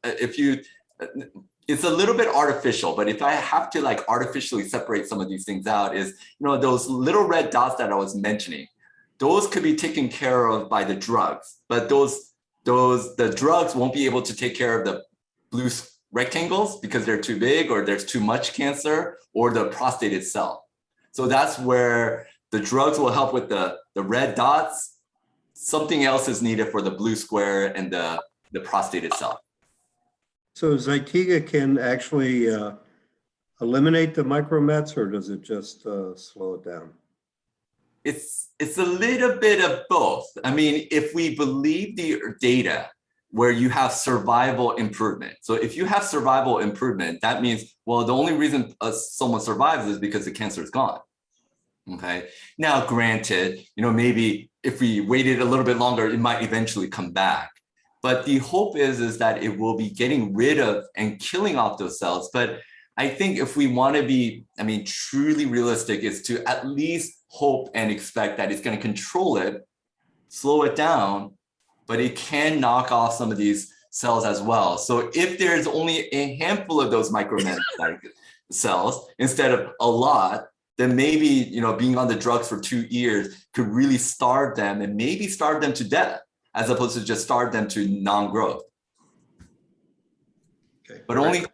it's a little bit artificial, but if I have to artificially separate some of these things out, is, those little red dots that I was mentioning, those could be taken care of by the drugs, but the drugs won't be able to take care of the blue rectangles because they're too big or there's too much cancer or the prostate itself. So that's where the drugs will help with the red dots. Something else is needed for the blue square and the prostate itself. So Zytiga can actually eliminate the micromets, or does it just slow it down? It's a little bit of both. I mean, if we believe the data where you have survival improvement. So if you have survival improvement, that means, well, the only reason someone survives is because the cancer is gone. Okay. Now, granted, maybe if we waited a little bit longer, it might eventually come back. But the hope is that it will be getting rid of and killing off those cells. But I think if we want to be, truly realistic, is to at least hope and expect that it's going to control it, slow it down, but it can knock off some of these cells as well. So if there's only a handful of those micrometastatic cells instead of a lot, then maybe, being on the drugs for 2 years could really starve them and maybe starve them to death, as opposed to just starve them to non-growth. Okay. But only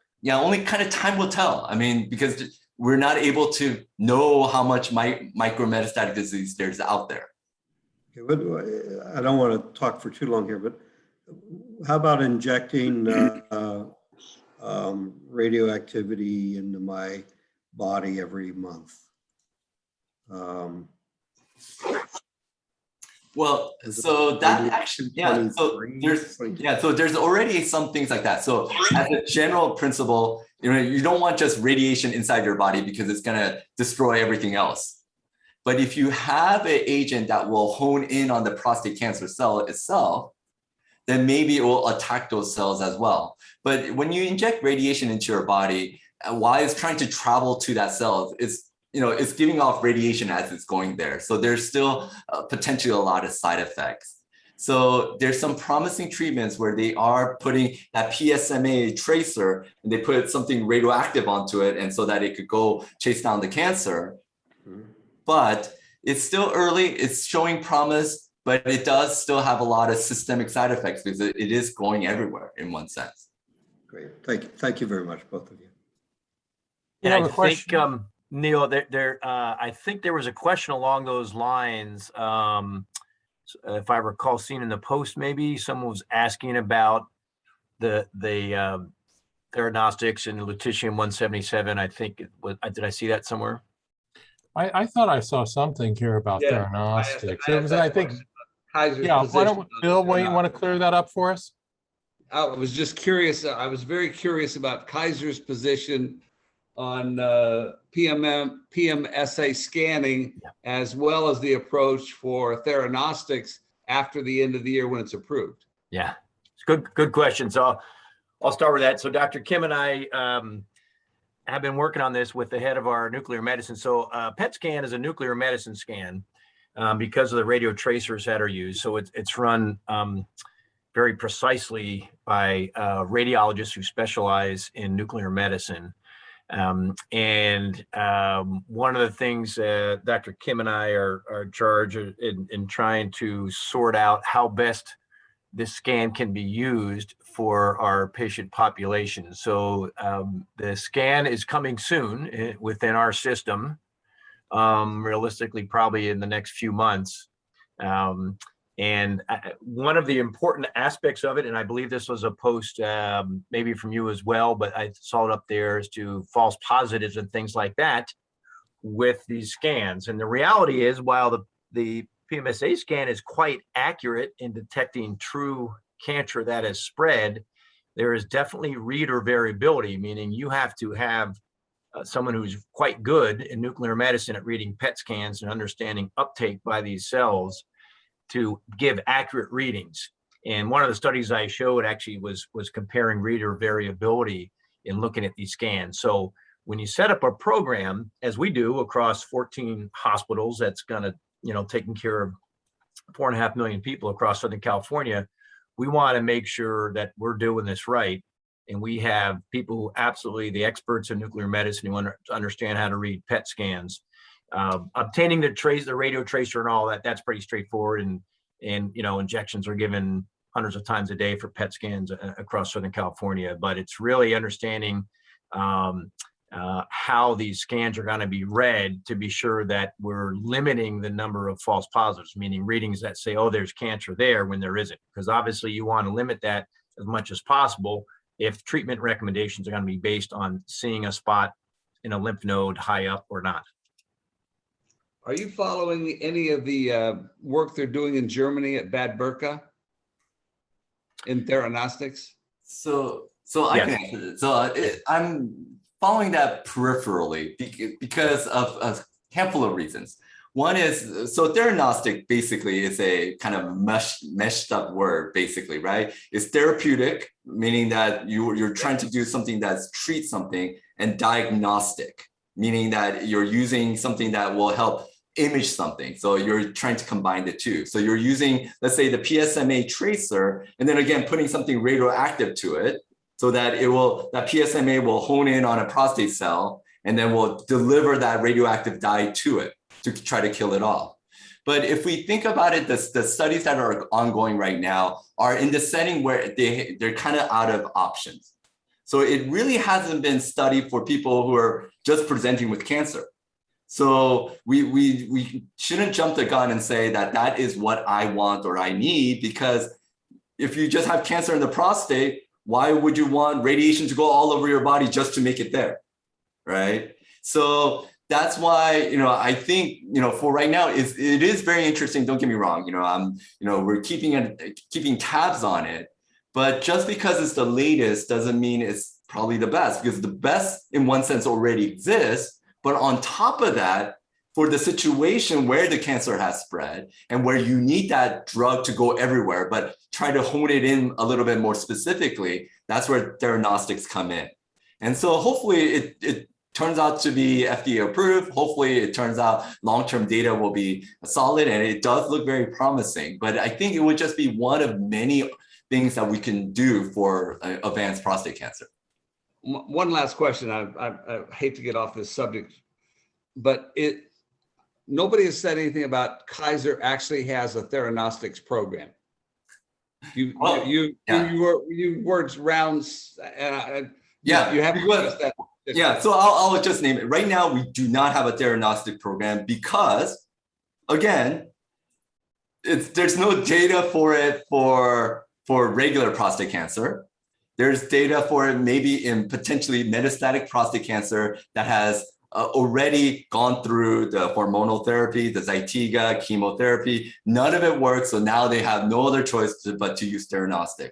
kind of time will tell. Because we're not able to know how much micrometastatic disease there's out there. Okay, but I don't want to talk for too long here, but how about injecting radioactivity into my body every month? Well, so that actually, so there's already some things like that. So as a general principle, you don't want just radiation inside your body because it's going to destroy everything else. But if you have an agent that will hone in on the prostate cancer cell itself, then maybe it will attack those cells as well. But when you inject radiation into your body, while it's trying to travel to that cell, it's giving off radiation as it's going there. So there's still potentially a lot of side effects. So there's some promising treatments where they are putting that PSMA tracer and they put something radioactive onto it, and so that it could go chase down the cancer. Mm-hmm. But it's still early, it's showing promise, but it does still have a lot of systemic side effects because it is going everywhere in one sense. Great, thank you very much, both of you. And I think, Neil, I think there was a question along those lines. If I recall seeing in the post, maybe someone was asking about the theranostics and lutetium-177. I think it was, did I see that somewhere? I thought I saw something here about theranostics. It was, I think, Kaiser's why don't, Bill, you want to clear that up for us? I was just curious. I was very curious about Kaiser's position PMSA scanning, as well as the approach for theranostics after the end of the year when it's approved? Yeah, it's good question. So I'll start with that. So Dr. Kim and I have been working on this with the head of our nuclear medicine. So PET scan is a nuclear medicine scan because of the radio tracers that are used. So it's run very precisely by radiologists who specialize in nuclear medicine. One of the things Dr. Kim and I are charged in trying to sort out how best this scan can be used for our patient population. So the scan is coming soon within our system, realistically, probably in the next few months. One of the important aspects of it, and I believe this was a post maybe from you as well, but I saw it up there, is to false positives and things like that with these scans. And the reality is, while the PMSA scan is quite accurate in detecting true cancer that has spread, there is definitely reader variability, meaning you have to have someone who's quite good in nuclear medicine at reading PET scans and understanding uptake by these cells to give accurate readings. And one of the studies I showed actually was comparing reader variability in looking at these scans. So when you set up a program, as we do across 14 hospitals, that's going to, taking care of 4.5 million people across Southern California, we want to make sure that we're doing this right. And we have people who absolutely the experts in nuclear medicine who understand how to read PET scans. Obtaining the radio tracer and all that, that's pretty straightforward. And injections are given hundreds of times a day for PET scans across Southern California. But it's really understanding how these scans are going to be read to be sure that we're limiting the number of false positives, meaning readings that say, oh, there's cancer there when there isn't. Because obviously you want to limit that as much as possible if treatment recommendations are going to be based on seeing a spot in a lymph node high up or not. Are you following any of the work they're doing in Germany at Bad Berka in theranostics? So I can answer this. So I'm following that peripherally because of a handful of reasons. One is, so theranostic basically is a kind of meshed up word, basically, right? It's therapeutic, meaning that you're trying to do something that's treat something, and diagnostic, meaning that you're using something that will help image something. So you're trying to combine the two. So you're using, let's say, the PSMA tracer, and then again, putting something radioactive to it so that that PSMA will hone in on a prostate cell and then will deliver that radioactive dye to it to try to kill it off. But if we think about it, the studies that are ongoing right now are in the setting where they're kind of out of options. So it really hasn't been studied for people who are just presenting with cancer. So we shouldn't jump the gun and say that is what I want or I need, because if you just have cancer in the prostate, why would you want radiation to go all over your body just to make it there, right? So that's why, I think, for right now, it is very interesting. Don't get me wrong. We're keeping tabs on it, but just because it's the latest doesn't mean it's probably the best, because the best in one sense already exists. But on top of that, for the situation where the cancer has spread and where you need that drug to go everywhere, but try to hone it in a little bit more specifically, that's where theranostics come in. And so hopefully it turns out to be FDA approved. Hopefully it turns out long-term data will be solid, and it does look very promising. But I think it would just be one of many things that we can do for advanced prostate cancer. One last question. I hate to get off this subject, but nobody has said anything about Kaiser actually has a theranostics program. You words rounds and yeah, you haven't used that. Yeah, so I'll just name it. Right now, we do not have a theranostic program because, again, there's no data for it for regular prostate cancer. There's data for it maybe in potentially metastatic prostate cancer that has already gone through the hormonal therapy, the Zytiga, chemotherapy. None of it works, so now they have no other choice but to use theranostic.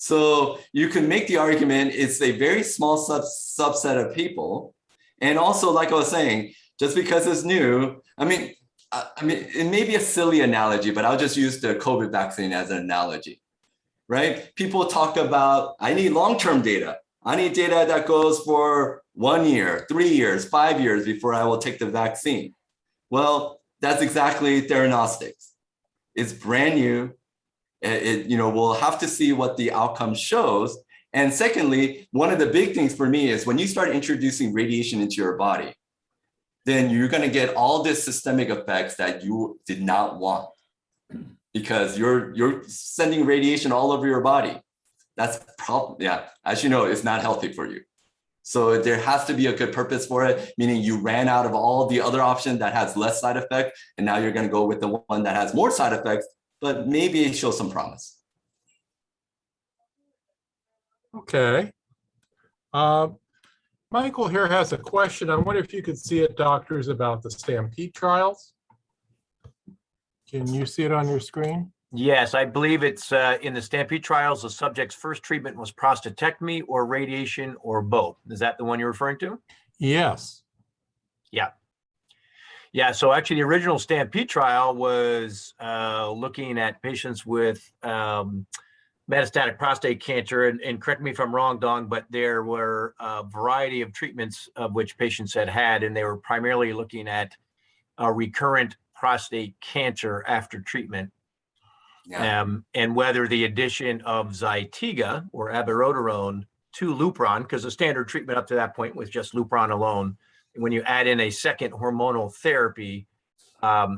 So you can make the argument it's a very small subset of people. And also, like I was saying, just because it's new, I mean, it may be a silly analogy, but I'll just use the COVID vaccine as an analogy, right? People talk about, I need long-term data. I need data that goes for 1 year, 3 years, 5 years before I will take the vaccine. Well, that's exactly theranostics. It's brand new. We'll have to see what the outcome shows. And secondly, one of the big things for me is when you start introducing radiation into your body, then you're going to get all these systemic effects that you did not want because you're sending radiation all over your body. That's probably, as you know, it's not healthy for you. So there has to be a good purpose for it, meaning you ran out of all the other options that has less side effect, and now you're going to go with the one that has more side effects, but maybe it shows some promise. Okay. Michael here has a question. I wonder if you could see it, doctors, about the Stampede trials. Can you see it on your screen? Yes, I believe it's in the Stampede trials, the subject's first treatment was prostatectomy or radiation or both. Is that the one you're referring to? Yes. Yeah, so actually the original Stampede trial was looking at patients with metastatic prostate cancer, and correct me if I'm wrong, Dong, but there were a variety of treatments of which patients had, and they were primarily looking at recurrent prostate cancer after treatment. Yeah. And whether the addition of Zytiga or abiraterone to Lupron, because the standard treatment up to that point was just Lupron alone, when you add in a second hormonal therapy,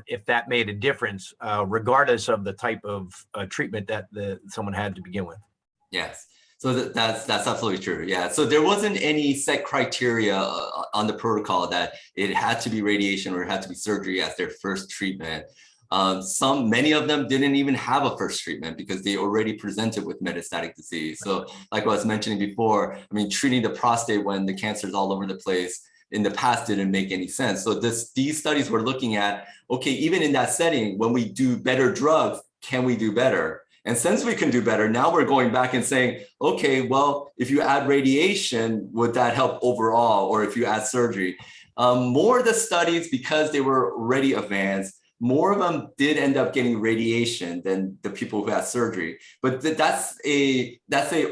if that made a difference, regardless of the type of treatment that someone had to begin with. Yes, so that's absolutely true. Yeah, so there wasn't any set criteria on the protocol that it had to be radiation or it had to be surgery as their first treatment. Many of them didn't even have a first treatment because they already presented with metastatic disease. So like I was mentioning before, I mean, treating the prostate when the cancer is all over the place in the past didn't make any sense. So these studies were looking at, okay, even in that setting, when we do better drugs, can we do better? And since we can do better, now we're going back and saying, okay, well, if you add radiation, would that help overall? Or if you add surgery? More of the studies, because they were already advanced, more of them did end up getting radiation than the people who had surgery. But that's a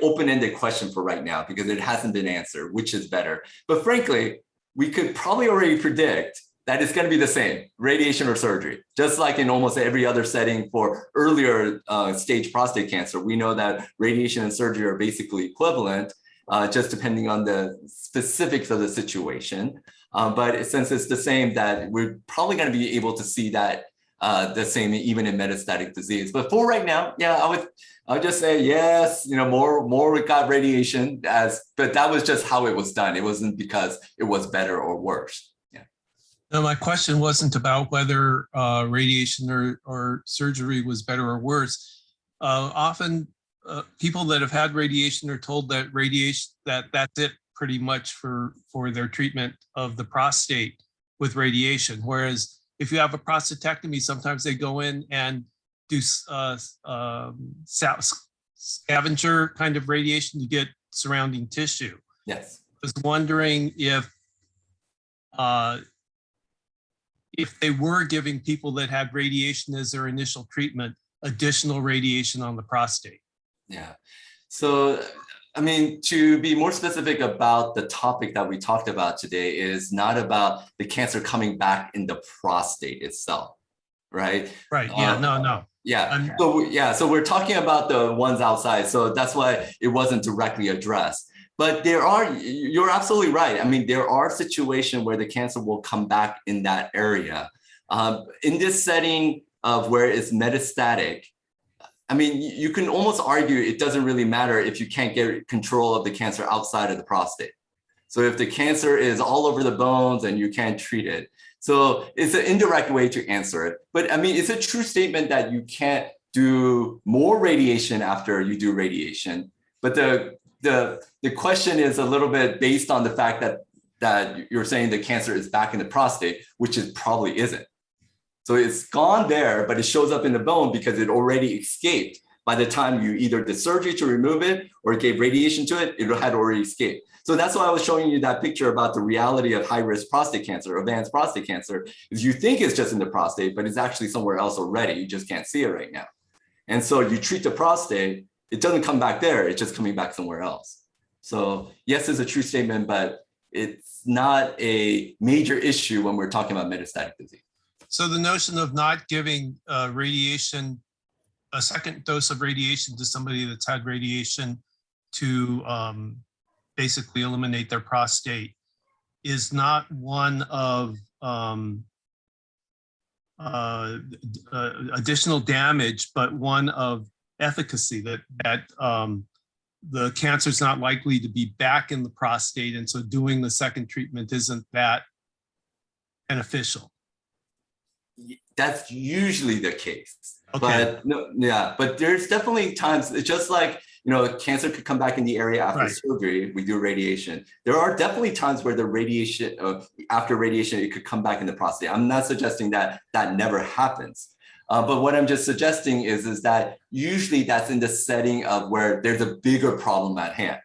open-ended question for right now because it hasn't been answered, which is better. But frankly, we could probably already predict that it's going to be the same, radiation or surgery. Just like in almost every other setting for earlier stage prostate cancer, we know that radiation and surgery are basically equivalent, just depending on the specifics of the situation. But since it's the same, that we're probably going to be able to see that the same even in metastatic disease. But for right now, yeah, I would just say yes. More we got radiation but that was just how it was done. It wasn't because it was better or worse. Yeah. No, my question wasn't about whether radiation or surgery was better or worse. Often people that have had radiation are told that that's it pretty much for their treatment of the prostate with radiation. Whereas if you have a prostatectomy, sometimes they go in and do scavenger kind of radiation to get surrounding tissue. Yes. I was wondering if they were giving people that had radiation as their initial treatment, additional radiation on the prostate. Yeah. So, I mean, to be more specific about the topic that we talked about today is not about the cancer coming back in the prostate itself, right? Right. Yeah. No. Yeah. So we're talking about the ones outside. So that's why it wasn't directly addressed. But you're absolutely right. I mean, there are situations where the cancer will come back in that area. In this setting of where it's metastatic, I mean, you can almost argue it doesn't really matter if you can't get control of the cancer outside of the prostate. So if the cancer is all over the bones and you can't treat it. So it's an indirect way to answer it. But I mean, it's a true statement that you can't do more radiation after you do radiation. But the question is a little bit based on the fact that you're saying the cancer is back in the prostate, which it probably isn't. So it's gone there, but it shows up in the bone because it already escaped by the time you either did surgery to remove it or gave radiation to it, it had already escaped. So that's why I was showing you that picture about the reality of high-risk prostate cancer, advanced prostate cancer, is you think it's just in the prostate, but it's actually somewhere else already. You just can't see it right now. And so you treat the prostate, it doesn't come back there, it's just coming back somewhere else. So yes, it's a true statement, but it's not a major issue when we're talking about metastatic disease. So the notion of not giving radiation, a second dose of radiation to somebody that's had radiation to basically eliminate their prostate is not one of additional damage, but one of efficacy, that the cancer is not likely to be back in the prostate. And so doing the second treatment isn't that beneficial. That's usually the case. Okay. But no, yeah, but there's definitely times, it's just like, cancer could come back in the area after Right. surgery, we do radiation. There are definitely times where the radiation, after radiation, it could come back in the prostate. I'm not suggesting that that never happens. But what I'm just suggesting is that usually that's in the setting of where there's a bigger problem at hand.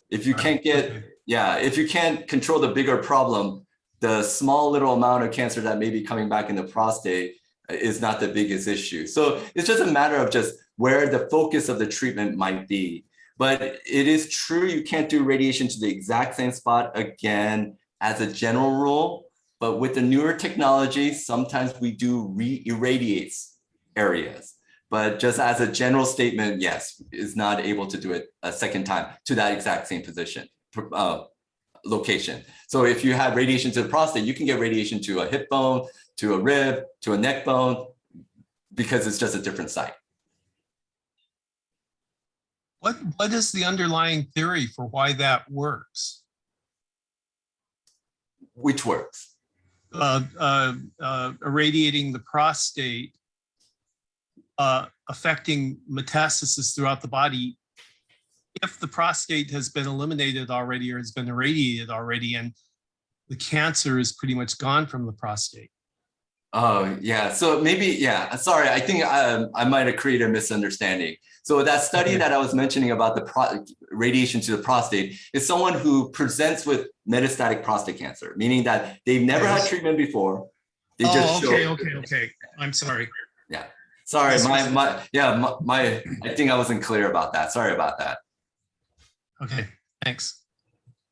If you can't get, if you can't control the bigger problem, the small little amount of cancer that may be coming back in the prostate is not the biggest issue. So it's just a matter of just where the focus of the treatment might be. But it is true, you can't do radiation to the exact same spot again as a general rule. But with the newer technology, sometimes we do re-irradiate areas. But just as a general statement, yes, is not able to do it a second time to that exact same position, location. So if you have radiation to the prostate, you can get radiation to a hip bone, to a rib, to a neck bone, because it's just a different site. What is the underlying theory for why that works? Which works? Irradiating the prostate, affecting metastasis throughout the body. If the prostate has been eliminated already or has been irradiated already, and the cancer is pretty much gone from the prostate. Oh, yeah. So maybe, yeah, sorry, I think I might have created a misunderstanding. So that study that I was mentioning about the radiation to the prostate is someone who presents with metastatic prostate cancer, meaning that they've never had treatment before. They just Okay. I'm sorry. Yeah. Sorry, I think I wasn't clear about that. Sorry about that. Okay, thanks.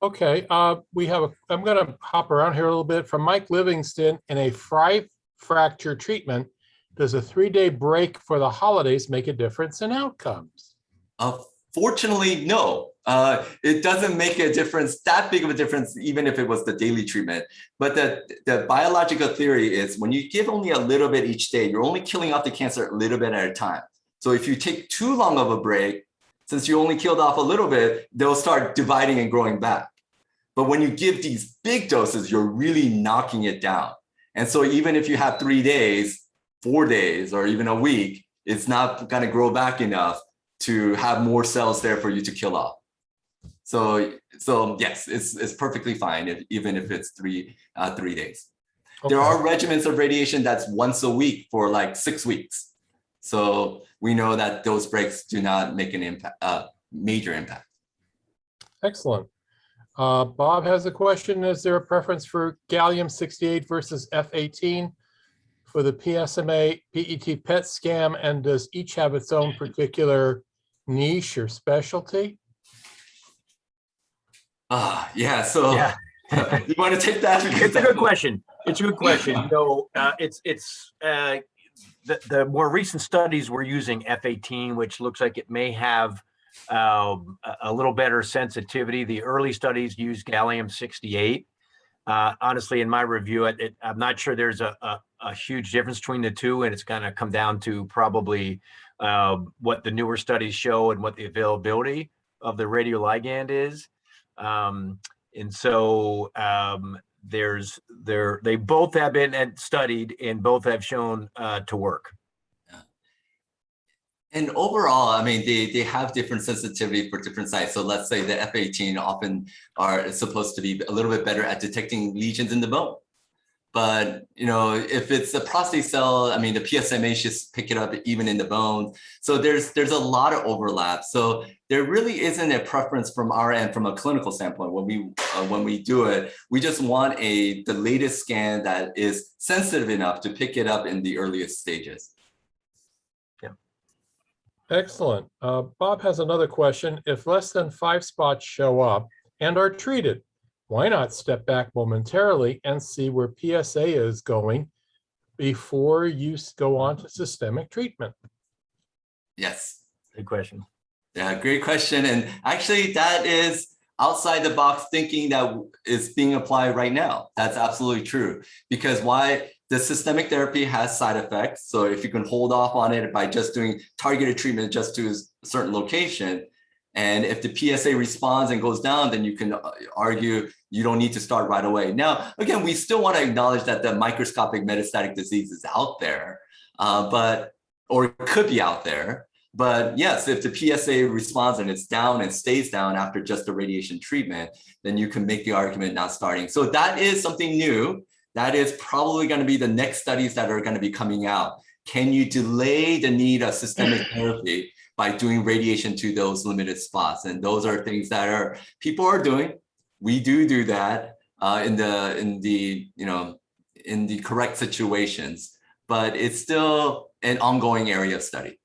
Okay, I'm gonna hop around here a little bit. From Mike Livingston, in a fracture treatment, does a 3-day break for the holidays make a difference in outcomes? Fortunately, no. It doesn't make a difference, that big of a difference, even if it was the daily treatment. But the biological theory is when you give only a little bit each day, you're only killing off the cancer a little bit at a time. So if you take too long of a break, since you only killed off a little bit, they'll start dividing and growing back. But when you give these big doses, you're really knocking it down. And so even if you have 3 days, 4 days, or even a week, it's not going to grow back enough to have more cells there for you to kill off. So yes, it's perfectly fine, even if it's 3 days. Okay. There are regimens of radiation that's once a week for like 6 weeks. So we know that those breaks do not make an impact, major impact. Excellent. Bob has a question. Is there a preference for gallium-68 versus F-18 for the PSMA PET PET scan, and does each have its own particular niche or specialty? Yeah. So Yeah. You want to take that? It's a good question. It's a good question. The more recent studies were using F-18, which looks like it may have a little better sensitivity. The early studies used gallium-68. Honestly, in my review, I'm not sure there's a huge difference between the two, and it's going to come down to probably what the newer studies show and what the availability of the radioligand is. And so they both have been studied and both have shown to work. And overall, I mean, they have different sensitivity for different sites. So let's say the F-18 often are supposed to be a little bit better at detecting lesions in the bone. But if it's a prostate cell, I mean, the PSMA should pick it up even in the bone. So there's a lot of overlap. So there really isn't a preference from our end from a clinical standpoint when we do it. We just want the latest scan that is sensitive enough to pick it up in the earliest stages. Excellent. Bob has another question. If less than 5 spots show up and are treated, why not step back momentarily and see where PSA is going before you go on to systemic treatment? Yes. Good question. Yeah, great question. And actually, that is outside the box thinking that is being applied right now. That's absolutely true. Because why? The systemic therapy has side effects. So if you can hold off on it by just doing targeted treatment just to a certain location, and if the PSA responds and goes down, then you can argue you don't need to start right away. Now, again, we still want to acknowledge that the microscopic metastatic disease is out there, or it could be out there. But yes, if the PSA responds and it's down and stays down after just the radiation treatment, then you can make the argument not starting. So that is something new. That is probably going to be the next studies that are going to be coming out. Can you delay the need of systemic therapy by doing radiation to those limited spots? And those are things that people are doing. We do that in the correct situations, but it's still an ongoing area of study.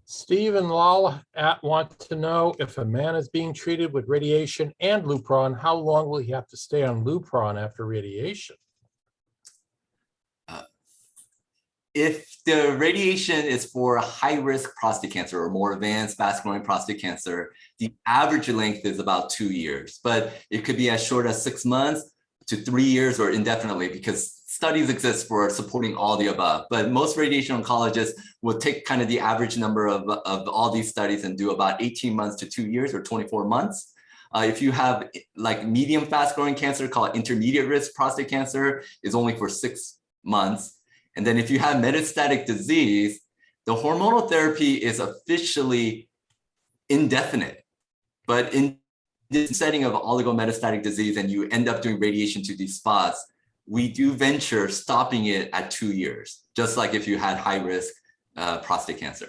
Steve and Lal want to know if a man is being treated with radiation and Lupron, how long will he have to stay on Lupron after radiation? If the radiation is for high-risk prostate cancer or more advanced fast-growing prostate cancer, the average length is about 2 years, but it could be as short as 6 months to 3 years or indefinitely, because studies exist for supporting all the above. But most radiation oncologists will take kind of the average number of all these studies and do about 18 months to 2 years or 24 months. If you have like medium fast-growing cancer called intermediate risk prostate cancer, is only for 6 months. And then if you have metastatic disease, the hormonal therapy is officially indefinite. But in this setting of oligometastatic disease and you end up doing radiation to these spots, we do venture stopping it at 2 years, just like if you had high risk prostate cancer.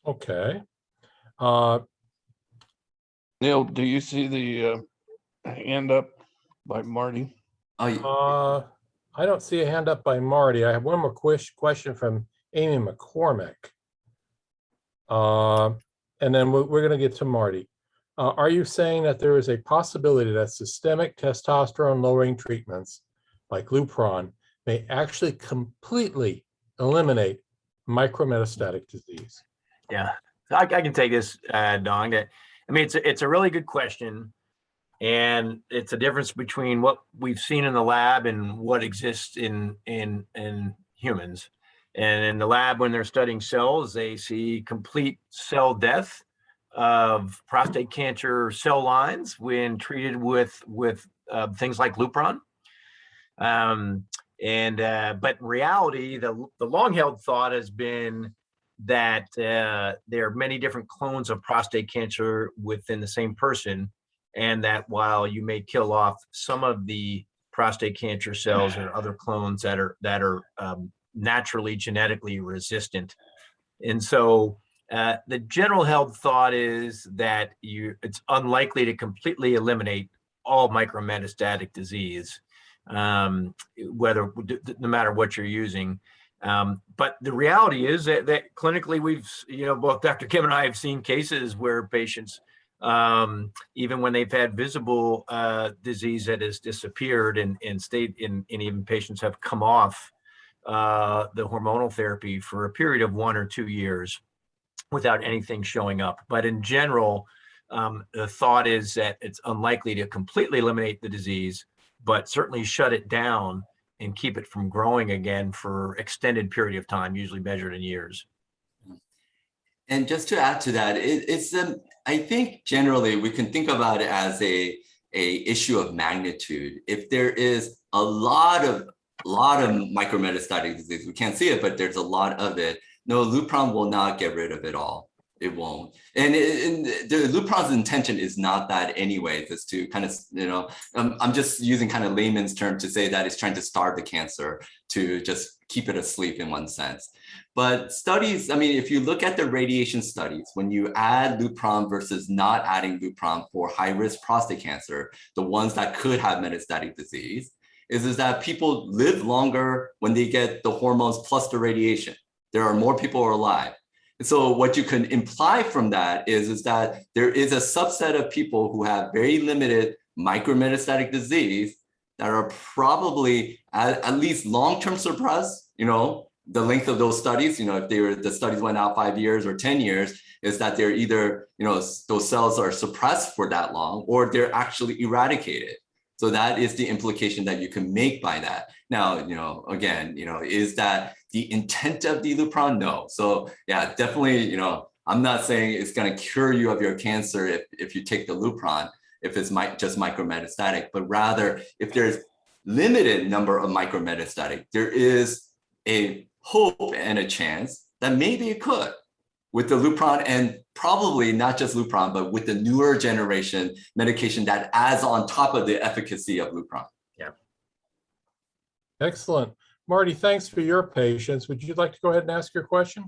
Okay. Neil, do you see the hand up by Marty? I don't see a hand up by Marty. I have one more question from Amy McCormick. And then we're going to get to Marty. Are you saying that there is a possibility that systemic testosterone lowering treatments like Lupron may actually completely eliminate micrometastatic disease? Yeah, I can take this, Dong. I mean, it's a really good question, and it's a difference between what we've seen in the lab and what exists in humans. And in the lab, when they're studying cells, they see complete cell death of prostate cancer cell lines when treated with things like Lupron. But in reality, the long-held thought has been that there are many different clones of prostate cancer within the same person, and that while you may kill off some of the prostate cancer cells, there are other clones that are naturally genetically resistant. And so the general held thought is that it's unlikely to completely eliminate all micrometastatic disease, no matter what you're using. But the reality is that clinically, we've, both Dr. Kim and I have seen cases where patients, even when they've had visible disease that has disappeared and even patients have come off the hormonal therapy for a period of 1 or 2 years without anything showing up. But in general, the thought is that it's unlikely to completely eliminate the disease, but certainly shut it down and keep it from growing again for extended period of time, usually measured in years. And just to add to that, I think generally we can think about it as a issue of magnitude. If there is a lot of micrometastatic disease, we can't see it, but there's a lot of it. No, Lupron will not get rid of it all. It won't. And the Lupron's intention is not that anyway. It's to kind of, I'm just using kind of layman's term to say that it's trying to starve the cancer to just keep it asleep in one sense. But studies, I mean, if you look at the radiation studies, when you add Lupron versus not adding Lupron for high-risk prostate cancer, the ones that could have metastatic disease, is that people live longer when they get the hormones plus the radiation. There are more people who are alive. And so what you can imply from that is that there is a subset of people who have very limited micrometastatic disease that are probably at least long-term suppressed, the length of those studies, if the studies went out 5 years or 10 years, is that they're either, those cells are suppressed for that long or they're actually eradicated. So that is the implication that you can make by that. Now, again, is that the intent of the Lupron? No. So yeah, definitely, I'm not saying it's going to cure you of your cancer if you take the Lupron, if it's just micrometastatic, but rather if there's limited number of micrometastatic, there is a hope and a chance that maybe it could with the Lupron, and probably not just Lupron, but with the newer generation medication that adds on top of the efficacy of Lupron. Yeah. Excellent. Marty, thanks for your patience. Would you like to go ahead and ask your question?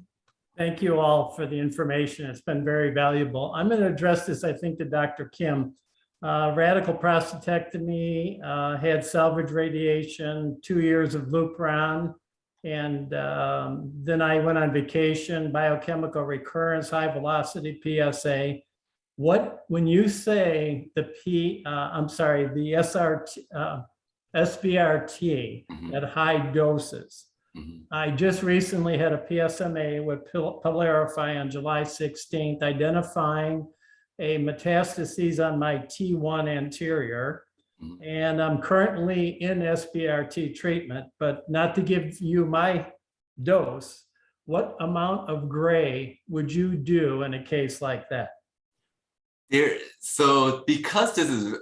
Thank you all for the information. It's been very valuable. I'm going to address this, I think, to Dr. Kim. Radical prostatectomy, had salvage radiation, 2 years of Lupron, and then I went on vacation, biochemical recurrence, high velocity PSA. When you say the SBRT at high doses, I just recently had a PSMA with Pylarify on July 16th, identifying a metastases on my T1 anterior. And I'm currently in SBRT treatment, but not to give you my dose, what amount of gray would you do in a case like that? So because this is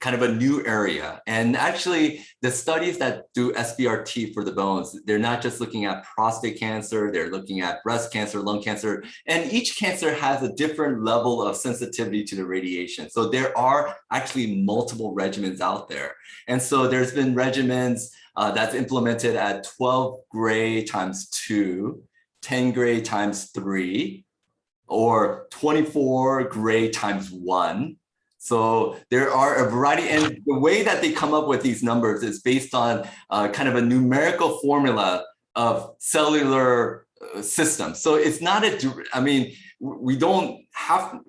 kind of a new area, and actually the studies that do SBRT for the bones, they're not just looking at prostate cancer, they're looking at breast cancer, lung cancer, and each cancer has a different level of sensitivity to the radiation. So there are actually multiple regimens out there. And so there's been regimens that's implemented at 12 gray times 2, 10 gray times 3, or 24 gray times 1. So there are a variety, and the way that they come up with these numbers is based on kind of a numerical formula of cellular systems. So it's not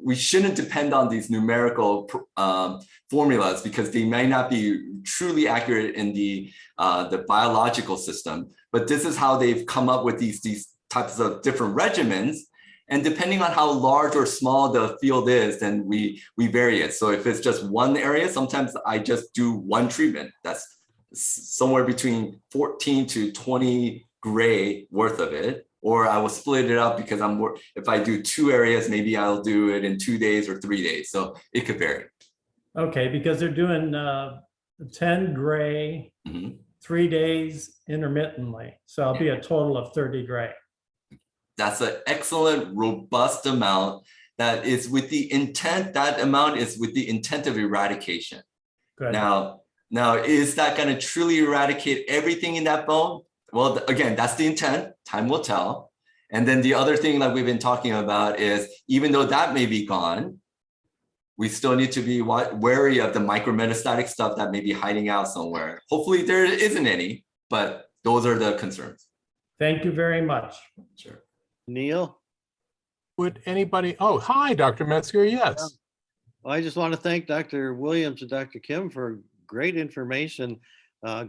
we shouldn't depend on these numerical formulas because they may not be truly accurate in the biological system. But this is how they've come up with these types of different regimens. And depending on how large or small the field is, then we vary it. So if it's just one area, sometimes I just do one treatment. That's somewhere between 14 to 20 gray worth of it. Or I will split it up because if I do 2 areas, maybe I'll do it in 2 days or 3 days. So it could vary. Okay, because they're doing 10 gray, 3 days intermittently. So I'll be a total of 30 gray. That's an excellent, robust amount that is with the intent, that amount is with the intent of eradication. Good. Now, is that going to truly eradicate everything in that bone? Well, again, that's the intent. Time will tell. And then the other thing that we've been talking about is even though that may be gone, we still need to be wary of the micrometastatic stuff that may be hiding out somewhere. Hopefully there isn't any, but those are the concerns. Thank you very much. Sure. Neil? Would anybody, oh, hi, Dr. Metzger, yes. Well, I just want to thank Dr. Williams and Dr. Kim for great information.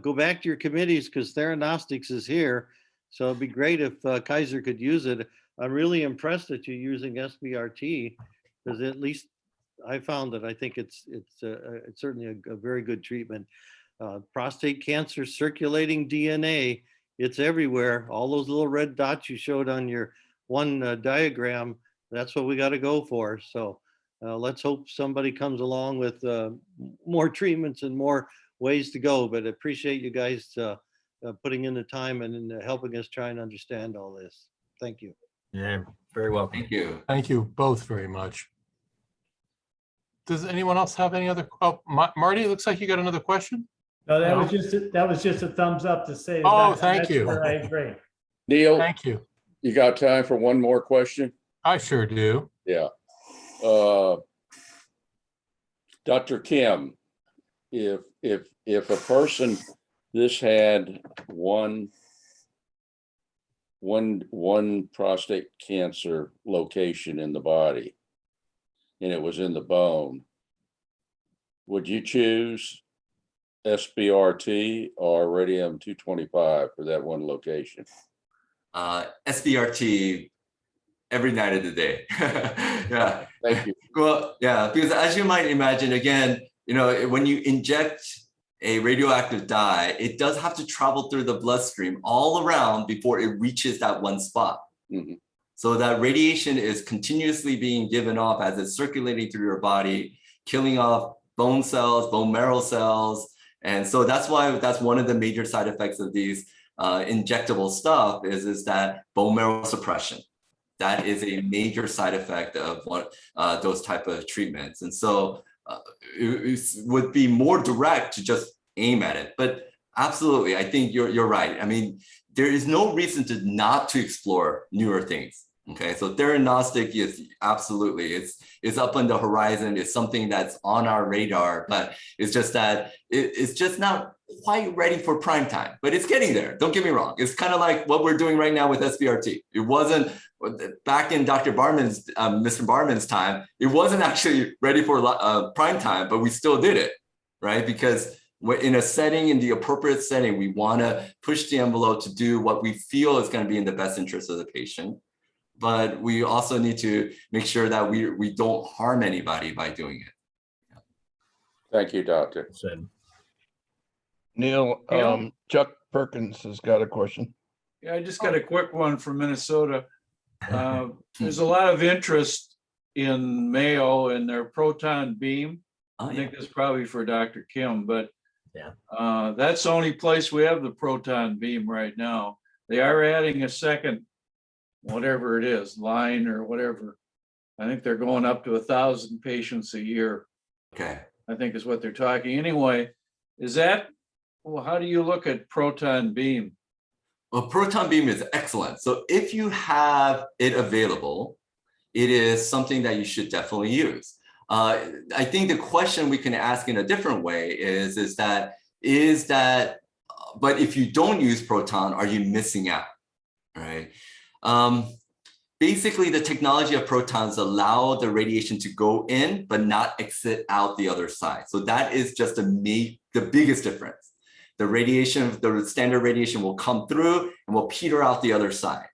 Go back to your committees because Theranostics is here. So it'd be great if Kaiser could use it. I'm really impressed that you're using SBRT because at least I found that I think it's certainly a very good treatment. Prostate cancer circulating DNA, it's everywhere. All those little red dots you showed on your one diagram, that's what we got to go for. So let's hope somebody comes along with more treatments and more ways to go. But I appreciate you guys putting in the time and helping us try and understand all this. Thank you. Yeah, very welcome. Thank you. Thank you both very much. Does anyone else have any other? Oh, Marty, it looks like you got another question. No, that No? was just a thumbs up to say. Oh, that- thank that's you. where I agree. Neil, Thank you. you got time for one more question? I sure do. Yeah. Dr. Kim, if a person, this had one prostate cancer location in the body and it was in the bone, would you choose SBRT or radium-225 for that one location? SBRT every night of the day. Yeah. Thank you. Well, yeah, because as you might imagine, again, when you inject a radioactive dye, it does have to travel through the bloodstream all around before it reaches that one spot. Mhm. So that radiation is continuously being given off as it's circulating through your body, killing off bone cells, bone marrow cells. And so that's why that's one of the major side effects of these injectable stuff is that bone marrow suppression. That is a major side effect of what those type of treatments. And so it would be more direct to just aim at it. But absolutely, I think you're right. I mean, there is no reason to not to explore newer things. Okay, so theranostic is absolutely, it's up on the horizon. It's something that's on our radar, but it's just that it's just not quite ready for prime time, but it's getting there. Don't get me wrong. It's kind of like what we're doing right now with SBRT. It wasn't back in Mr. Barman's time. It wasn't actually ready for prime time, but we still did it, right? Because in a setting, in the appropriate setting, we want to push the envelope to do what we feel is going to be in the best interest of the patient. But we also need to make sure that we don't harm anybody by doing it. Yeah. Thank you, Doctor. Neil, Chuck Perkins has got a question. Yeah, I just got a quick one from Minnesota. There's a lot of interest in Mayo and their proton beam. I think that's probably for Dr. Kim, but yeah, that's the only place we have the proton beam right now. They are adding a second, whatever it is, line or whatever. I think they're going up to 1,000 patients a year. Okay. I think is what they're talking. Anyway, is that, well, how do you look at proton beam? Well, proton beam is excellent. So if you have it available, it is something that you should definitely use. I think the question we can ask in a different way is that, but if you don't use proton, are you missing out, right? Basically, the technology of protons allow the radiation to go in, but not exit out the other side. So that is just the biggest difference. The radiation, the standard radiation will come through and will peter out the other side.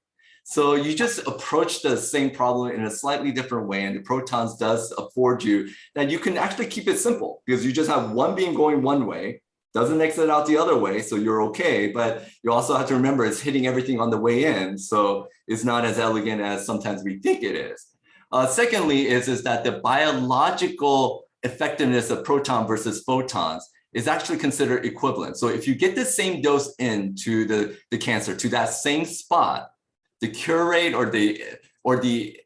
So you just approach the same problem in a slightly different way, and the protons does afford you that you can actually keep it simple because you just have one beam going one way, doesn't exit out the other way, so you're okay. But you also have to remember it's hitting everything on the way in, so it's not as elegant as sometimes we think it is. Secondly, is that the biological effectiveness of proton versus photons is actually considered equivalent. So if you get the same dose into the cancer to that same spot, the cure rate or the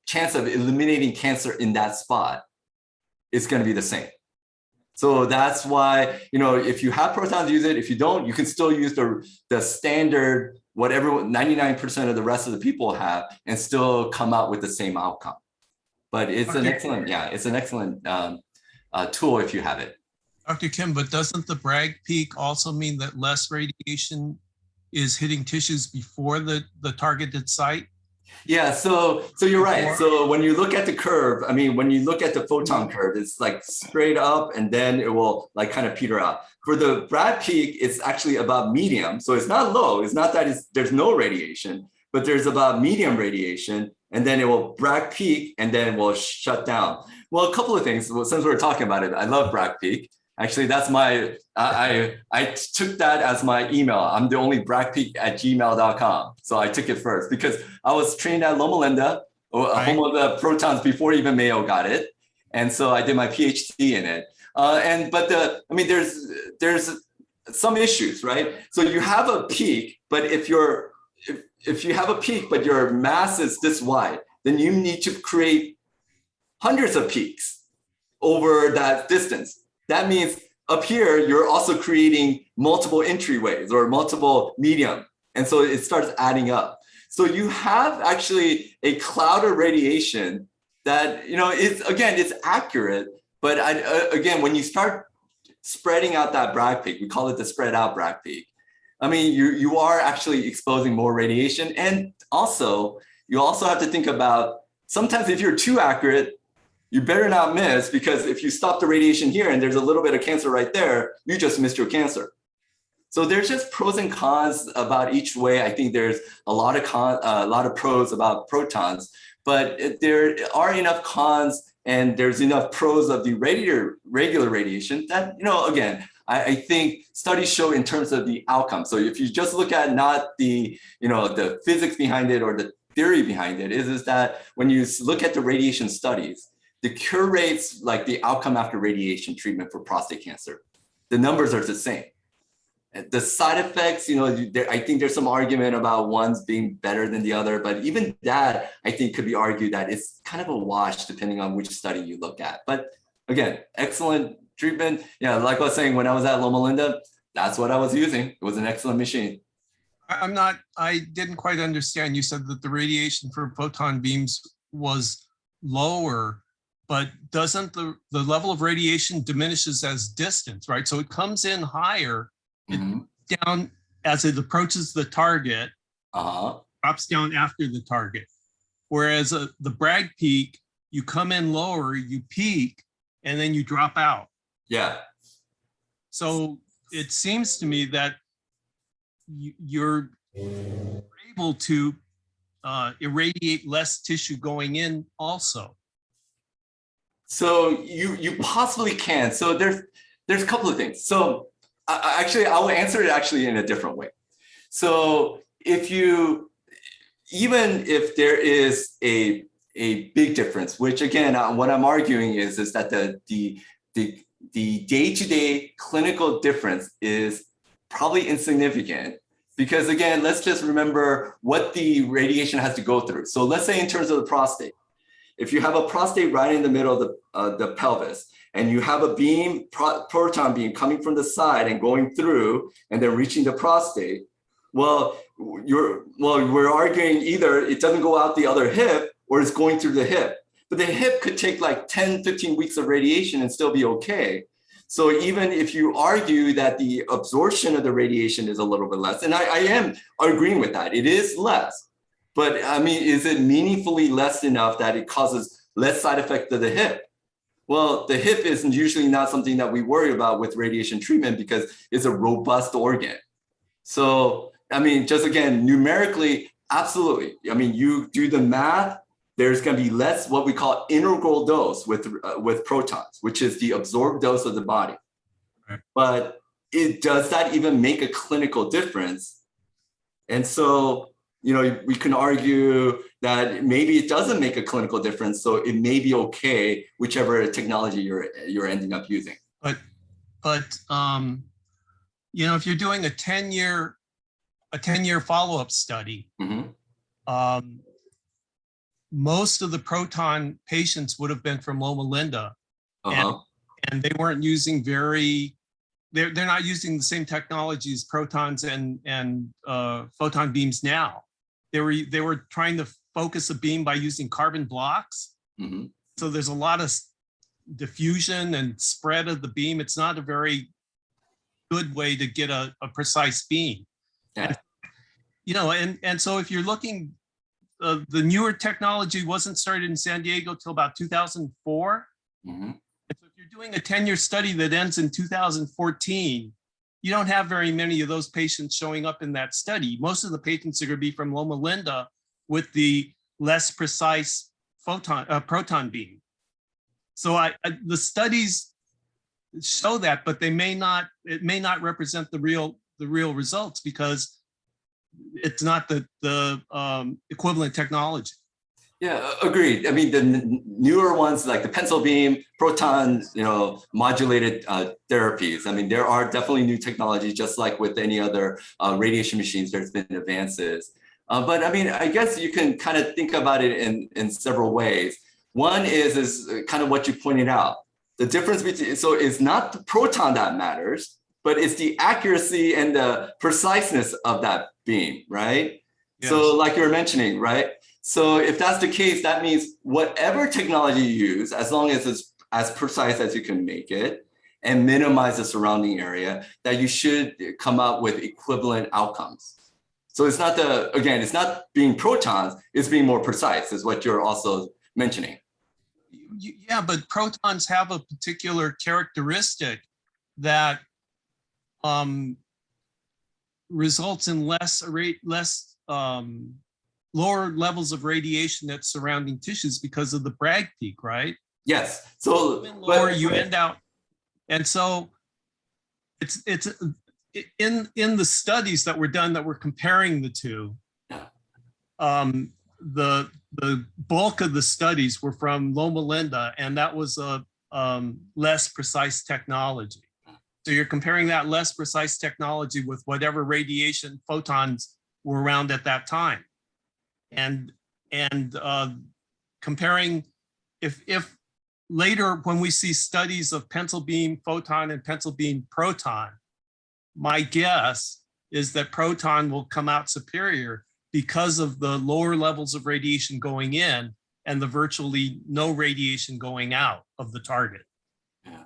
chance of eliminating cancer in that spot is going to be the same. So that's why, if you have protons, use it. If you don't, you can still use the standard, what 99% of the rest of the people have, and still come out with the same outcome. But it's an excellent tool if you have it. Dr. Kim, but doesn't the Bragg peak also mean that less radiation is hitting tissues before the targeted site? Yeah, so you're right. So when you look at the curve, when you look at the photon curve, it's like straight up and then it will like kind of peter out. For the Bragg peak, it's actually about medium. So it's not low. It's not that there's no radiation, but there's about medium radiation, and then it will Bragg peak and then it will shut down. Well, a couple of things. Well, since we're talking about it, I love Bragg peak. Actually, that's my, I took that as my email. I'm the only bragpeak@gmail.com. So I took it first because I was trained at Loma Linda, home of the protons before even Mayo got it. And so I did my PhD in it. There's some issues, right? So you have a peak, but if if you have a peak, but your mass is this wide, then you need to create hundreds of peaks over that distance. That means up here, you're also creating multiple entryways or multiple medium. And so it starts adding up. So you have actually a cloud of radiation that, it's accurate. But again, when you start spreading out that Bragg peak, we call it the spread out Bragg peak. I mean, you are actually exposing more radiation. And also, you also have to think about sometimes if you're too accurate, you better not miss, because if you stop the radiation here and there's a little bit of cancer right there, you just missed your cancer. So there's just pros and cons about each way. I think there's a lot of pros about protons, but there are enough cons and there's enough pros of the regular radiation that, again, I think studies show in terms of the outcome. So if you just look at not the, the physics behind it or the theory behind it, is that when you look at the radiation studies, the cure rates, like the outcome after radiation treatment for prostate cancer, the numbers are the same. The side effects, I think there's some argument about one's being better than the other, but even that, I think, could be argued that it's kind of a wash depending on which study you look at. But again, excellent treatment. Yeah, like I was saying, when I was at Loma Linda, that's what I was using. It was an excellent machine. I didn't quite understand. You said that the radiation for photon beams was lower, but doesn't the level of radiation diminishes as distance, right? So it comes in higher, down as it approaches the target, drops down after the target. Whereas the Bragg peak, you come in lower, you peak, and then you drop out. Yeah. So it seems to me that you're able to irradiate less tissue going in also. So you possibly can. So there's a couple of things. So I will answer it actually in a different way. So even if there is a big difference, which again, what I'm arguing is that the day-to-day clinical difference is probably insignificant, because again, let's just remember what the radiation has to go through. So let's say in terms of the prostate, if you have a prostate right in the middle of the pelvis, and you have a beam, proton beam coming from the side and going through and then reaching the prostate, we're arguing either it doesn't go out the other hip or it's going through the hip. But the hip could take like 10, 15 weeks of radiation and still be okay. So even if you argue that the absorption of the radiation is a little bit less, and I am agreeing with that, it is less. But I mean, is it meaningfully less enough that it causes less side effect to the hip? Well, the hip is usually not something that we worry about with radiation treatment because it's a robust organ. So, I mean, just again, numerically, absolutely. I mean, you do the math, there's going to be less what we call integral dose with protons, which is the absorbed dose of the body. Right. But does that even make a clinical difference? And so, we can argue that maybe it doesn't make a clinical difference, so it may be okay, whichever technology you're ending up using. But if you're doing a 10-year follow-up study, most of the proton patients would have been from Loma Linda, and they weren't using they're not using the same technologies, protons and photon beams now. They were trying to focus a beam by using carbon blocks. So there's a lot of diffusion and spread of the beam. It's not a very good way to get a precise beam. Yeah. And so if you're looking, the newer technology wasn't started in San Diego till about 2004. And so if you're doing a 10-year study that ends in 2014, you don't have very many of those patients showing up in that study. Most of the patients are going to be from Loma Linda with the less precise proton beam. So the studies show that, but it may not represent the real results because it's not the equivalent technology. Yeah, agreed. I mean, the newer ones like the pencil beam, proton, modulated therapies. I mean, there are definitely new technologies, just like with any other radiation machines, there's been advances. But I mean, I guess you can kind of think about it in several ways. One is kind of what you pointed out. The difference between, so it's not the proton that matters, but it's the accuracy and the preciseness of that beam, right? Yes. So like you were mentioning, right? So if that's the case, that means whatever technology you use, as long as it's as precise as you can make it and minimize the surrounding area, that you should come up with equivalent outcomes. So it's not again, it's not being protons, it's being more precise is what you're also mentioning. Yeah, but protons have a particular characteristic that results in lower levels of radiation at surrounding tissues because of the Bragg peak, right? Yes. So lower you end out, and so it's in the studies that were done that were comparing the two. The bulk of the studies were from Loma Linda, and that was a less precise technology. So you're comparing that less precise technology with whatever radiation photons were around at that time, and comparing if later when we see studies of pencil beam photon and pencil beam proton, my guess is that proton will come out superior because of the lower levels of radiation going in and the virtually no radiation going out of the target. Yeah.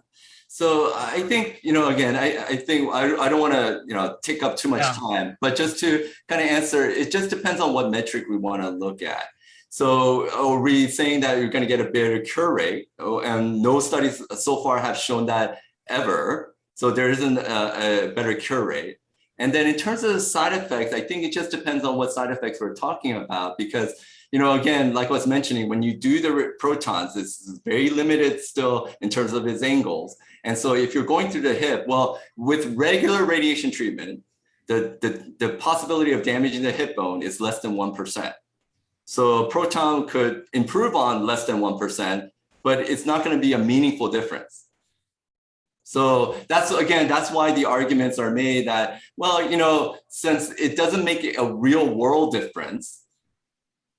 So I think, again, I think I don't want to, take up too much time, but just to kind of answer, it just depends on what metric we want to look at. So are we saying that you're going to get a better cure rate? And no studies so far have shown that ever. So there isn't a better cure rate. And then in terms of the side effects, I think it just depends on what side effects we're talking about, because, again, like I was mentioning, when you do the protons, it's very limited still in terms of its angles. And so if you're going through the hip, well, with regular radiation treatment, the possibility of damaging the hip bone is less than 1%. So proton could improve on less than 1%, but it's not going to be a meaningful difference. So that's why the arguments are made that, well, since it doesn't make a real world difference.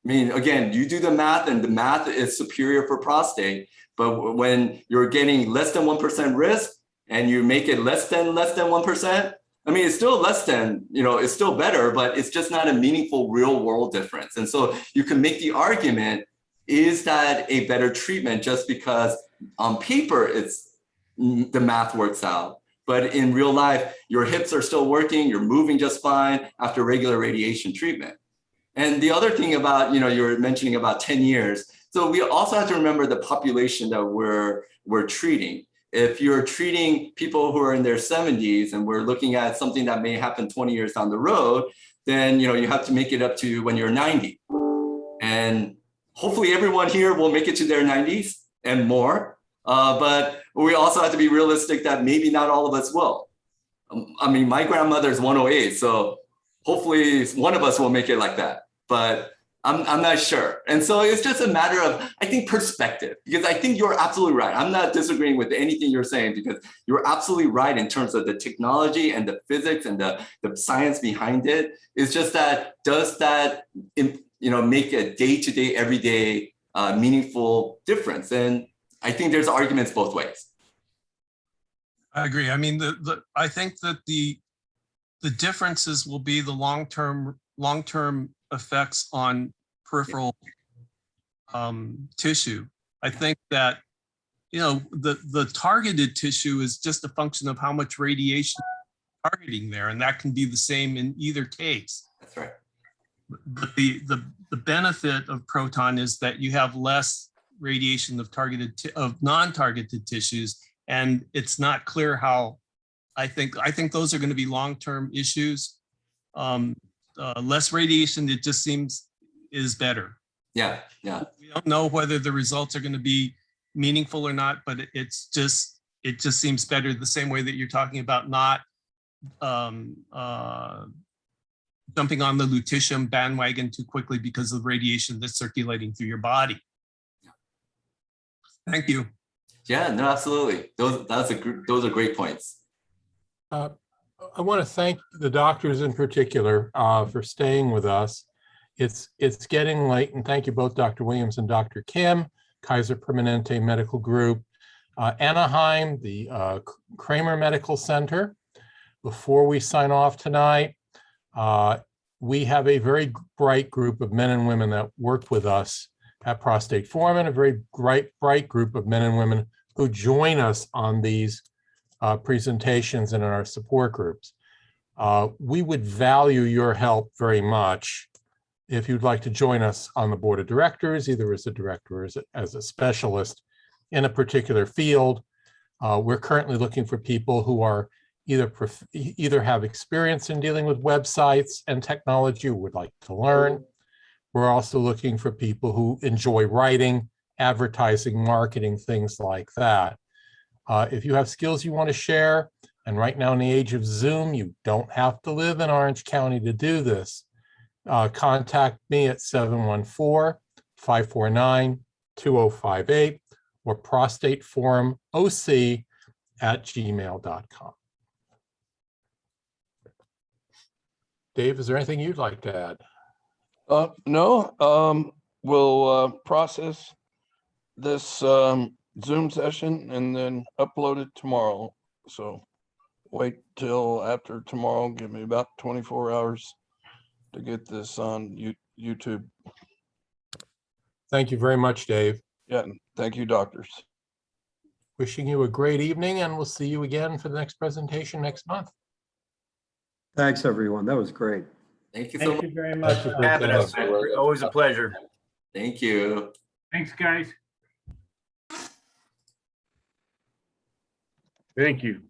I mean, again, you do the math and the math is superior for prostate, but when you're getting less than 1% risk and you make it less than 1%, I mean, it's still less than, it's still better, but it's just not a meaningful real world difference. And so you can make the argument, is that a better treatment just because on paper the math works out, but in real life, your hips are still working, you're moving just fine after regular radiation treatment. And the other thing about, you were mentioning about 10 years. So we also have to remember the population that we're treating. If you're treating people who are in their 70s and we're looking at something that may happen 20 years down the road, then, you have to make it up to when you're 90. And hopefully everyone here will make it to their 90s and more. But we also have to be realistic that maybe not all of us will. I mean, my grandmother's 108, so hopefully one of us will make it like that, but I'm not sure. And so it's just a matter of, I think, perspective, because I think you're absolutely right. I'm not disagreeing with anything you're saying, because you're absolutely right in terms of the technology and the physics and the science behind it. It's just that, does that, make a day-to-day, everyday meaningful difference? And I think there's arguments both ways. I agree. I mean, I think that the differences will be the long-term effects on peripheral tissue. I think that, the targeted tissue is just a function of how much radiation targeting there, and that can be the same in either case. That's right. But the benefit of proton is that you have less radiation of non-targeted tissues, and it's not clear how. I think those are going to be long-term issues. Less radiation, it just seems, is better. Yeah. We don't know whether the results are going to be meaningful or not, but it just seems better, the same way that you're talking about not jumping on the lutetium bandwagon too quickly because of radiation that's circulating through your body. Thank you. Yeah, no, absolutely. Those are great points. I want to thank the doctors in particular for staying with us. it's getting late, and thank you both, Dr. Williams and Dr. Kim, Kaiser Permanente Medical Group, Anaheim, the Kramer Medical Center. Before we sign off tonight, we have a very bright group of men and women that work with us at Prostate Forum, and a very bright group of men and women who join us on these presentations and in our support groups. We would value your help very much if you'd like to join us on the board of directors, either as a director or as a specialist in a particular field. We're currently looking for people who are either have experience in dealing with websites and technology or would like to learn. We're also looking for people who enjoy writing, advertising, marketing, things like that. If you have skills you want to share, and right now in the age of Zoom, you don't have to live in Orange County to do this, contact me at 714-549-2058 or prostateforumoc@gmail.com. Dave, is there anything you'd like to add? No, we'll process this Zoom session and then upload it tomorrow. So wait till after tomorrow. Give me about 24 hours to get this on YouTube. Thank you very much, Dave. Yeah, thank you, doctors. Wishing you a great evening, and we'll see you again for the next presentation next month. Thanks, everyone. That was great. Thank you so Thank much. you very much. Thank you for Having us. attending. Always a pleasure. Thank you. Thanks, guys. Thank you.